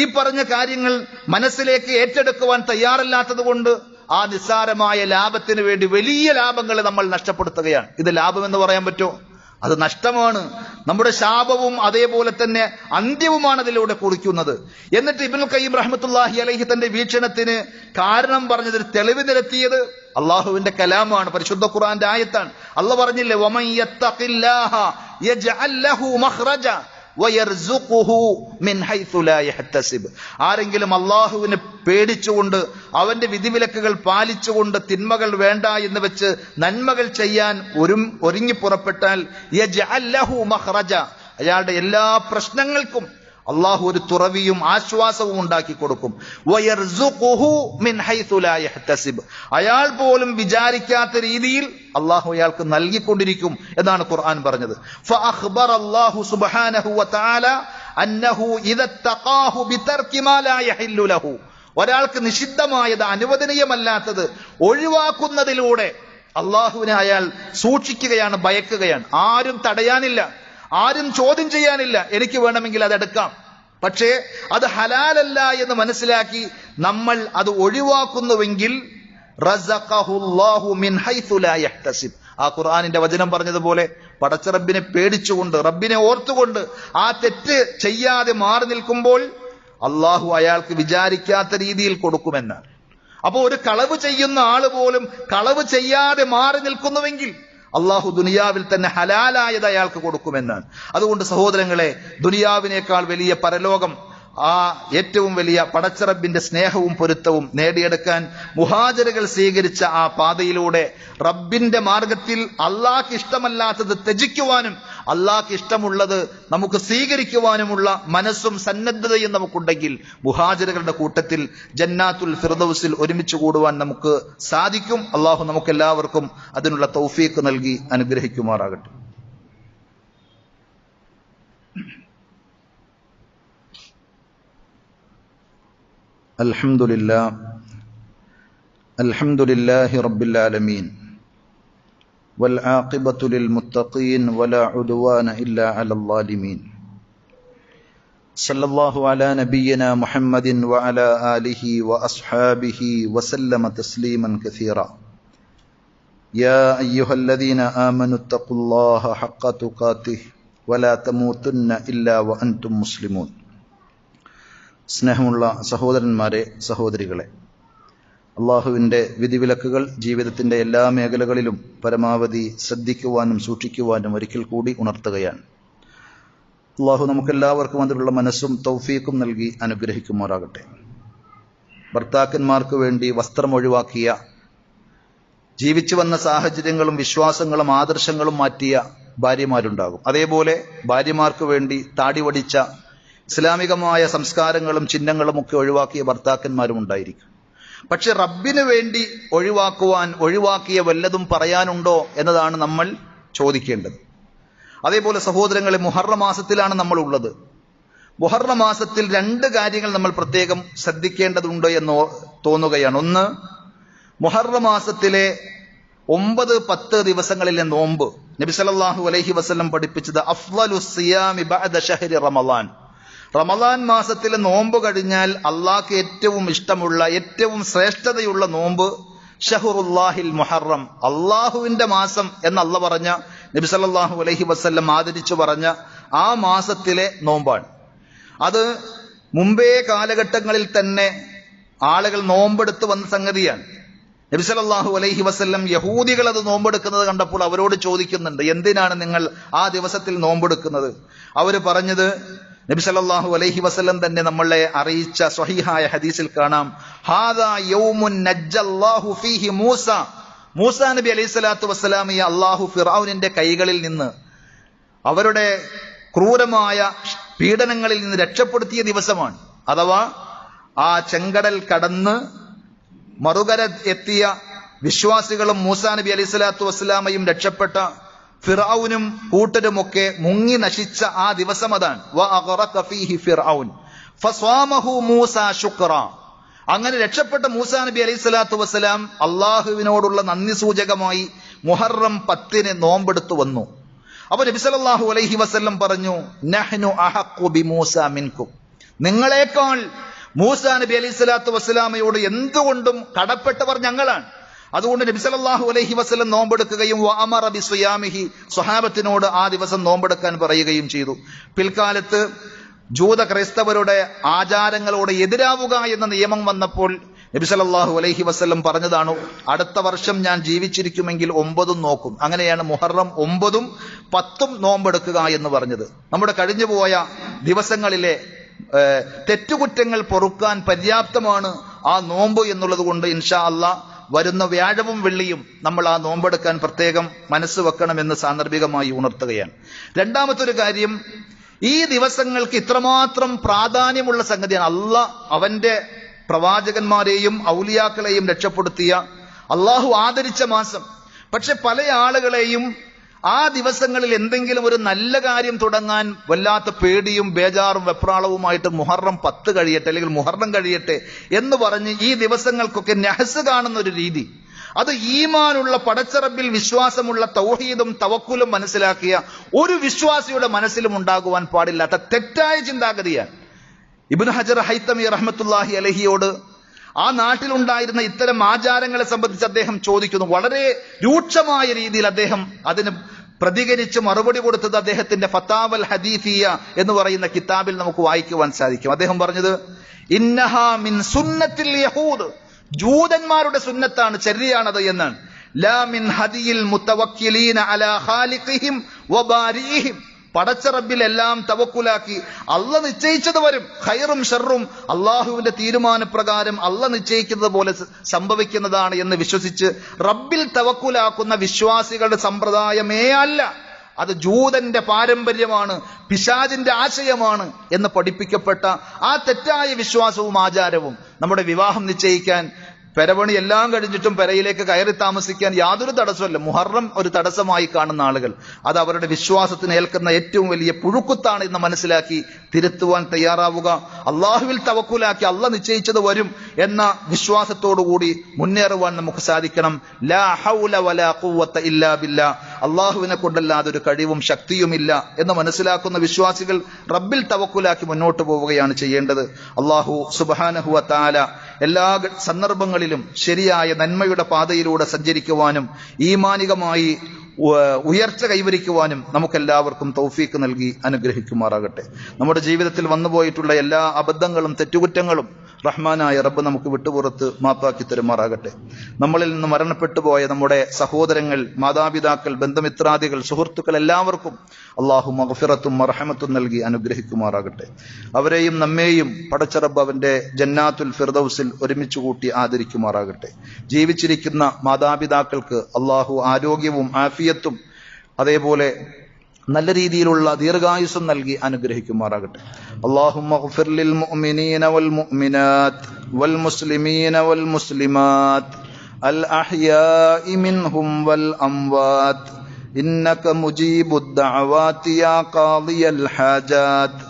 ഈ പറഞ്ഞ കാര്യങ്ങൾ മനസ്സിലേക്ക് ഏറ്റെടുക്കുവാൻ തയ്യാറല്ലാത്തത് കൊണ്ട് ആ നിസ്സാരമായ ലാഭത്തിന് വേണ്ടി വലിയ ലാഭങ്ങൾ നമ്മൾ നഷ്ടപ്പെടുത്തുകയാണ്. ഇത് ലാഭം എന്ന് പറയാൻ പറ്റുമോ? അത് നഷ്ടമാണ്. നമ്മുടെ ശാപവും അതേപോലെ തന്നെ അന്ത്യവുമാണ് അതിലൂടെ കുറിക്കുന്നത്. എന്നിട്ട് ഇബ്നുൽ ഖയ്യിം റഹ്മത്തുള്ളാഹി അലൈഹി തന്റെ വീക്ഷണത്തിന് കാരണം പറഞ്ഞതിൽ തെളിവ് നിരത്തിയത് അള്ളാഹുവിന്റെ കലാമാണ്, പരിശുദ്ധ ഖുർആന്റെ ആയത്താണ്. അള്ളാഹ് പറഞ്ഞില്ലേ, വമൻ യത്തഖില്ലാഹ യജ്അൽ ലഹു മഖ്റജ വയർസുഖുഹു മിൻ ഹൈഥു ലാ യഹ്തസിബ്, ആരെങ്കിലും അള്ളാഹുവിനെ പേടിച്ചുകൊണ്ട് അവന്റെ വിധിവിലക്കുകൾ പാലിച്ചുകൊണ്ട് തിന്മകൾ വേണ്ട എന്ന് വെച്ച് നന്മകൾ ചെയ്യാൻ ഒരുങ്ങി പുറപ്പെട്ടാൽ യജ്അൽ ലഹു മഖ്റജ, അയാളുടെ എല്ലാ പ്രശ്നങ്ങൾക്കും അള്ളാഹു ഒരു തുറവിയും ആശ്വാസവും ഉണ്ടാക്കി കൊടുക്കും. വയർസുഖുഹു മിൻ ഹൈസു ലാ യഹ്തസിബ്, അയാൾ പോലും വിചാരിക്കാത്ത രീതിയിൽ അള്ളാഹു അയാൾക്ക് നൽകിക്കൊണ്ടിരിക്കും എന്നാണ് ഖുർആൻ പറഞ്ഞത്. ഫഅഖ്ബറ അല്ലാഹു സുബ്ഹാനഹു വതആല അന്നഹു ഇദ തഖാഹു ബിതർകി മാ ലാ യഹില്ലു ലഹു, ഒരാൾക്ക് നിഷിദ്ധമായത്, അനുവദനീയമല്ലാത്തത് ഒഴിവാക്കുന്നതിലൂടെ അള്ളാഹുവിനെ അയാൾ സൂക്ഷിക്കുകയാണ്, ഭയക്കുകയാണ്. ആരും തടയാനില്ല, ആരും ചോദ്യം ചെയ്യാനില്ല. എനിക്ക് വേണമെങ്കിൽ അതെടുക്കാം. പക്ഷേ അത് ഹലാലല്ല എന്ന് മനസ്സിലാക്കി നമ്മൾ അത് ഒഴിവാക്കുന്നുവെങ്കിൽ റസഖഹുല്ലാഹു മിൻ ഹൈസു ലാ യഹ്തസിബ്, ആ ഖുർആനിന്റെ വചനം പറഞ്ഞതുപോലെ പടച്ച റബ്ബിനെ പേടിച്ചുകൊണ്ട്, റബ്ബിനെ ഓർത്തുകൊണ്ട് ആ തെറ്റ് ചെയ്യാതെ മാറി നിൽക്കുമ്പോൾ അള്ളാഹു അയാൾക്ക് വിചാരിക്കാത്ത രീതിയിൽ കൊടുക്കുമെന്നാണ്. അപ്പൊ ഒരു കളവ് ചെയ്യുന്ന ആള് പോലും കളവ് ചെയ്യാതെ മാറി നിൽക്കുന്നുവെങ്കിൽ അള്ളാഹു ദുനിയാവിൽ തന്നെ ഹലാലായത് അയാൾക്ക് കൊടുക്കുമെന്നാണ്. അതുകൊണ്ട് സഹോദരങ്ങളെ, ദുനിയാവിനേക്കാൾ വലിയ പരലോകം, ആ ഏറ്റവും വലിയ പടച്ചറബിന്റെ സ്നേഹവും പൊരുത്തവും നേടിയെടുക്കാൻ മുഹാജിറുകൾ സ്വീകരിച്ച ആ പാതയിലൂടെ റബ്ബിന്റെ മാർഗത്തിൽ അള്ളാഹ്ക്ക് ഇഷ്ടമല്ലാത്തത് ത്യജിക്കുവാനും അള്ളാഹ്ക്ക് ഇഷ്ടമുള്ളത് നമുക്ക് സ്വീകരിക്കുവാനുമുള്ള മനസ്സും സന്നദ്ധതയും നമുക്കുണ്ടെങ്കിൽ മുഹാജിറുകളുടെ കൂട്ടത്തിൽ ജന്നാത്തുൽ ഫിർദൗസിൽ ഒരുമിച്ച് കൂടുവാൻ നമുക്ക് സാധിക്കും. അള്ളാഹു നമുക്കെല്ലാവർക്കും അതിനുള്ള തൗഫീഖ് നൽകി അനുഗ്രഹിക്കുമാറാകട്ടെ. അൽഹംദുലില്ലാഹി റബ്ബിൽ ആലമീൻ والعاقبة للمتقين ولا عدوان إلا على الظالمين صلى الله على نبينا محمد وعلى آله وأصحابه وسلم تسليما كثيرا يا أيها الذين آمنوا اتقوا الله حق تقاته ولا تموتن إلا وأنتم مسلمون. സ്നേഹമുള്ള സഹോദരന്മാരെ, സഹോദരികളെ, അള്ളാഹുവിൻ്റെ വിധിവിലക്കുകൾ ജീവിതത്തിൻ്റെ എല്ലാ മേഖലകളിലും പരമാവധി ശ്രദ്ധിക്കുവാനും സൂക്ഷിക്കുവാനും ഒരിക്കൽ കൂടി ഉണർത്തുകയാണ്. അള്ളാഹു നമുക്കെല്ലാവർക്കും അതിലുള്ള മനസ്സും തൗഫീഖും നൽകി അനുഗ്രഹിക്കുമാറാകട്ടെ. ഭർത്താക്കന്മാർക്ക് വേണ്ടി വസ്ത്രം ഒഴിവാക്കിയ, ജീവിച്ചു വന്ന സാഹചര്യങ്ങളും വിശ്വാസങ്ങളും ആദർശങ്ങളും മാറ്റിയ ഭാര്യമാരുണ്ടാകും. അതേപോലെ ഭാര്യമാർക്ക് വേണ്ടി താടി വടിച്ച, ഇസ്ലാമികമായ സംസ്കാരങ്ങളും ചിഹ്നങ്ങളും ഒക്കെ ഒഴിവാക്കിയ ഭർത്താക്കന്മാരും ഉണ്ടായിരിക്കും. പക്ഷെ റബ്ബിന് വേണ്ടി ഒഴിവാക്കിയ വല്ലതും പറയാനുണ്ടോ എന്നതാണ് നമ്മൾ ചോദിക്കേണ്ടത്. അതേപോലെ സഹോദരങ്ങളെ, മുഹറം മാസത്തിലാണ് നമ്മൾ ഉള്ളത്. മുഹറം മാസത്തിൽ രണ്ട് കാര്യങ്ങൾ നമ്മൾ പ്രത്യേകം ശ്രദ്ധിക്കേണ്ടതുണ്ട് എന്ന് തോന്നുകയാണ്. ഒന്ന്, മുഹറം മാസത്തിലെ 9-10 ദിവസങ്ങളിലെ നോമ്പ് നബി സല്ലല്ലാഹു അലൈഹി വസല്ലം പഠിപ്പിച്ചത് അഫ്ളലുസ് സിയാമി ബഅദ ശഹ്രി റമളാൻ, റമളാൻ മാസത്തിലെ നോമ്പ് കഴിഞ്ഞാൽ അള്ളാഹ്ക്ക് ഏറ്റവും ഇഷ്ടമുള്ള, ഏറ്റവും ശ്രേഷ്ഠതയുള്ള നോമ്പ് ഷഹ്റുല്ലാഹിൽ മുഹറം, അള്ളാഹുവിന്റെ മാസം എന്ന് അള്ളാഹ് പറഞ്ഞ, നബി സല്ലല്ലാഹു അലൈഹി വസല്ലം ആദരിച്ചു പറഞ്ഞ ആ മാസത്തിലെ നോമ്പാണ്. അത് മുമ്പേ കാലഘട്ടങ്ങളിൽ തന്നെ ആളുകൾ നോമ്പെടുത്ത് വന്ന സംഗതിയാണ്. നബി സല്ലല്ലാഹു അലൈഹി വസല്ലം യഹൂദികൾ അത് നോമ്പെടുക്കുന്നത് കണ്ടപ്പോൾ അവരോട് ചോദിക്കുന്നുണ്ട്, എന്തിനാണ് നിങ്ങൾ ആ ദിവസത്തിൽ നോമ്പെടുക്കുന്നത്? അവര് പറഞ്ഞത്, നബി സല്ലല്ലാഹു അലൈഹി വസല്ലം തന്നെ നമ്മളെ അറിയിച്ച സ്വഹീഹായ ഹദീസിൽ കാണാം, ഹാദാ യൗമുൻ നജ്ജല്ലാഹു ഫീഹി മൂസ നബി അലൈഹി സ്വലാത്തു വസ്സലാമിയെ അള്ളാഹു ഫിർഔനിന്റെ കൈകളിൽ നിന്ന്, അവരുടെ ക്രൂരമായ പീഡനങ്ങളിൽ നിന്ന് രക്ഷപ്പെടുത്തിയ ദിവസമാണ്. അഥവാ ആ ചെങ്കടൽ കടന്ന് മറുകര എത്തിയ വിശ്വാസികളും മൂസാ നബി അലൈഹി സ്വലാത്തു വസ്സലാമയും രക്ഷപ്പെട്ട ഫിർഔനും കൂട്ടരുമൊക്കെ മുങ്ങി നശിച്ച ആ ദിവസം അതാണ്. അങ്ങനെ രക്ഷപ്പെട്ട മൂസാ നബി അലൈഹി സ്വലാത്തു വസ്സലാം അള്ളാഹുവിനോടുള്ള നന്ദി സൂചകമായി മുഹറം 10 നോമ്പെടുത്തു വന്നു. അപ്പൊ നബി സല്ലല്ലാഹു അലൈഹി വസല്ലം പറഞ്ഞു, നഹ്നു അഹഖു ബിമൂസാ മിൻകും, നിങ്ങളെക്കാൾ മൂസാ നബി അലൈഹി സ്വലാത്തു വസ്സലാമയോട് എന്തുകൊണ്ടും കടപ്പെട്ടവർ ഞങ്ങളാണ്. അതുകൊണ്ട് നബി സല്ലല്ലാഹു അലൈഹി വസല്ലം നോമ്പെടുക്കുകയും വഅമറ ബിസിയാമിഹി, സ്വഹാബത്തിനോട് ആ ദിവസം നോമ്പെടുക്കാൻ പറയുകയും ചെയ്തു. പിൽക്കാലത്ത് ജൂത ക്രൈസ്തവരുടെ ആചാരങ്ങളോട് എതിരാവുക എന്ന നിയമം വന്നപ്പോൾ നബി സല്ലല്ലാഹു അലൈഹി വസല്ലം പറഞ്ഞതാണ്, അടുത്ത വർഷം ഞാൻ ജീവിച്ചിരിക്കുമെങ്കിൽ 9 നോക്കും. അങ്ങനെയാണ് മുഹറം 9, 10 നോമ്പെടുക്കുക എന്ന് പറഞ്ഞത്. നമ്മുടെ കഴിഞ്ഞുപോയ ദിവസങ്ങളിലെ തെറ്റുകുറ്റങ്ങൾ പൊറുക്കാൻ പര്യാപ്തമാണ് ആ നോമ്പ് എന്നുള്ളത് കൊണ്ട് ഇൻഷാ അല്ലാഹ് വരുന്ന വ്യാഴവും വെള്ളിയും നമ്മൾ ആ നോമ്പെടുക്കാൻ പ്രത്യേകം മനസ്സ് വെക്കണമെന്ന് സാന്ദർഭികമായി ഉണർത്തുകയാണ്. രണ്ടാമത്തെ ഒരു കാര്യം, ഈ ദിവസങ്ങൾക്ക് ഇത്രമാത്രം പ്രാധാന്യമുള്ള സംഗതിയാണ്. അള്ളാഹ് അവന്റെ പ്രവാചകന്മാരെയും ഔലിയാക്കളെയും രക്ഷപ്പെടുത്തിയ, അള്ളാഹു ആദരിച്ച മാസം. പക്ഷെ പല ആളുകളെയും ആ ദിവസങ്ങളിൽ എന്തെങ്കിലും ഒരു നല്ല കാര്യം തുടങ്ങാൻ വല്ലാത്ത പേടിയും ബേജാറും വെപ്രാളവുമായിട്ട് മുഹറം 10 കഴിയട്ടെ അല്ലെങ്കിൽ മുഹറം കഴിയട്ടെ എന്ന് പറഞ്ഞ് ഈ ദിവസങ്ങൾക്കൊക്കെ നഹസ് കാണുന്ന ഒരു രീതി, അത് ഈമാനുള്ള പടച്ചറബിൽ വിശ്വാസമുള്ള തൗഹീദും തവക്കുലും മനസ്സിലാക്കിയ ഒരു വിശ്വാസിയുടെ മനസ്സിലും ഉണ്ടാകുവാൻ പാടില്ലാത്ത തെറ്റായ ചിന്താഗതിയാണ്. ഇബ്നു ഹജർ ഹൈതമി റഹ്മത്തുള്ളാഹി അലൈഹിയോട് ആ നാട്ടിലുണ്ടായിരുന്ന ഇത്തരം ആചാരങ്ങളെ സംബന്ധിച്ച് അദ്ദേഹം ചോദിക്കുന്നു. വളരെ രൂക്ഷമായ രീതിയിൽ അദ്ദേഹം അതിന് പ്രതികരിച്ച് മറുപടി കൊടുത്തത് അദ്ദേഹത്തിന്റെ ഫതാവൽ ഹദീസിയ എന്ന് പറയുന്ന കിതാബിൽ നമുക്ക് വായിക്കുവാൻ സാധിക്കും. അദ്ദേഹം പറഞ്ഞത്, ഇന്നഹാ മിൻ സുന്നത്തിൽ യഹൂദ്, ജൂതന്മാരുടെ സുന്നത്താണ്, ചര്യയാണത് എന്നാണ്. ലാ മിൻ ഹദിയിൽ മുതവക്കിലീന അലാ ഖാലിഖിഹിം വബാരിഇഹിം, പടച്ച റബ്ബിൽ എല്ലാം തവക്കുലാക്കി അള്ള നിശ്ചയിച്ചത് വരും, ഖൈറും ഷർറും അള്ളാഹുവിന്റെ തീരുമാനപ്രകാരം അള്ള നിശ്ചയിക്കുന്നത് പോലെ സംഭവിക്കുന്നതാണ് എന്ന് വിശ്വസിച്ച് റബ്ബിൽ തവക്കുലാക്കുന്ന വിശ്വാസികളുടെ സമ്പ്രദായമേ അല്ല, അത് ജൂതന്റെ പാരമ്പര്യമാണ്, പിശാചിന്റെ ആശയമാണ് എന്ന് പഠിപ്പിക്കപ്പെട്ട ആ തെറ്റായ വിശ്വാസവും ആചാരവും നമ്മുടെ വിവാഹം നിശ്ചയിക്കാൻ, പെരപണി എല്ലാം കഴിഞ്ഞിട്ടും പെരയിലേക്ക് കയറി താമസിക്കാൻ യാതൊരു തടസ്സമല്ല. മുഹറം ഒരു തടസ്സമായി കാണുന്ന ആളുകൾ അത് അവരുടെ വിശ്വാസത്തിന് ഏൽക്കുന്ന ഏറ്റവും വലിയ പുഴുക്കുത്താണ് എന്ന് മനസ്സിലാക്കി തിരുത്തുവാൻ തയ്യാറാവുക. അള്ളാഹുവിൽ തവക്കുലാക്കി അള്ള നിശ്ചയിച്ചത് വരും എന്ന വിശ്വാസത്തോടുകൂടി മുന്നേറുവാൻ നമുക്ക് സാധിക്കണം. ലാ ഹൗല വലാ ഖുവത ഇല്ലാ ബില്ലാ, അള്ളാഹുവിനെ കൊണ്ടല്ലാതെ ഒരു കഴിവും ശക്തിയുമില്ല എന്ന് മനസ്സിലാക്കുന്ന വിശ്വാസികൾ റബ്ബിൽ തവക്കുലാക്കി മുന്നോട്ട് പോവുകയാണ് ചെയ്യേണ്ടത്. അള്ളാഹു സുബ്ഹാനഹു വ തആല എല്ലാ സന്ദർഭങ്ങളിലും ശരിയായ നന്മയുടെ പാതയിലൂടെ സഞ്ചരിക്കുവാനും ഈമാനികമായി ഉയർച്ച കൈവരിക്കുവാനും നമുക്കെല്ലാവർക്കും തൗഫീക്ക് നൽകി അനുഗ്രഹിക്കുമാറാകട്ടെ. നമ്മുടെ ജീവിതത്തിൽ വന്നുപോയിട്ടുള്ള എല്ലാ അബദ്ധങ്ങളും തെറ്റുകുറ്റങ്ങളും റഹ്മാനായ റബ്ബ് നമുക്ക് വിട്ടുപുറത്ത് മാപ്പാക്കി തരുമാറാകട്ടെ. നമ്മളിൽ നിന്ന് മരണപ്പെട്ടു പോയ നമ്മുടെ സഹോദരങ്ങൾ, മാതാപിതാക്കൾ, ബന്ധുമിത്രാദികൾ, സുഹൃത്തുക്കൾ എല്ലാവർക്കും അള്ളാഹു മഗ്ഫിറത്തും മർഹമത്തും നൽകി അനുഗ്രഹിക്കുമാറാകട്ടെ. അവരെയും നമ്മെയും പടച്ച റബ്ബ് അവന്റെ ജന്നാത്തുൽ ഫിർദൗസിൽ ഒരുമിച്ച് കൂട്ടി ആദരിക്കുമാറാകട്ടെ. ജീവിച്ചിരിക്കുന്ന മാതാപിതാക്കൾക്ക് അള്ളാഹു ആരോഗ്യവും ആഫിയത്തും അതേപോലെ നല്ല രീതിയിലുള്ള ദീർഘായുസ്സും നൽകി അനുഗ്രഹിക്കുമാറാകട്ടെ. അല്ലാഹുമ്മ ഗ്ഫിർ ലിൽ മുഅ്മിനീന വൽ മുഅ്മിനാത്ത് വൽ മുസ്ലിമീന വൽ മുസ്ലിമാത്ത് അൽ അഹ്യാഇ മിൻഹും വൽ അംവാത്ത് ഇന്നക മുജീബുദ് ദഅവാതി യാ ഖാദിയൽ ഹാജാത്ത്.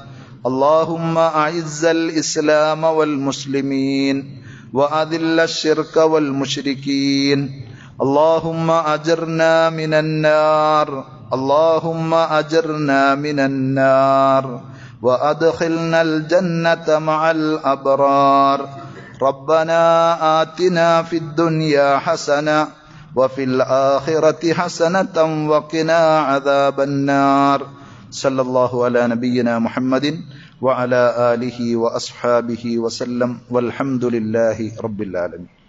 അല്ലാഹുമ്മ അഇസ്സൽ ഇസ്ലാമ വൽ മുസ്ലിമീൻ വഅദില്ലശ് ശിർക വൽ മുശ്രികീൻ. اللهم أجرنا من النار اللهم أجرنا من النار وأدخلنا الجنة مع الأبرار. ربنا آتنا في الدنيا حسنة وفي الآخرة حسنة وقنا عذاب النار. صلى الله على نبينا محمد وعلى آله وأصحابه وسلم والحمد لله رب العالمين.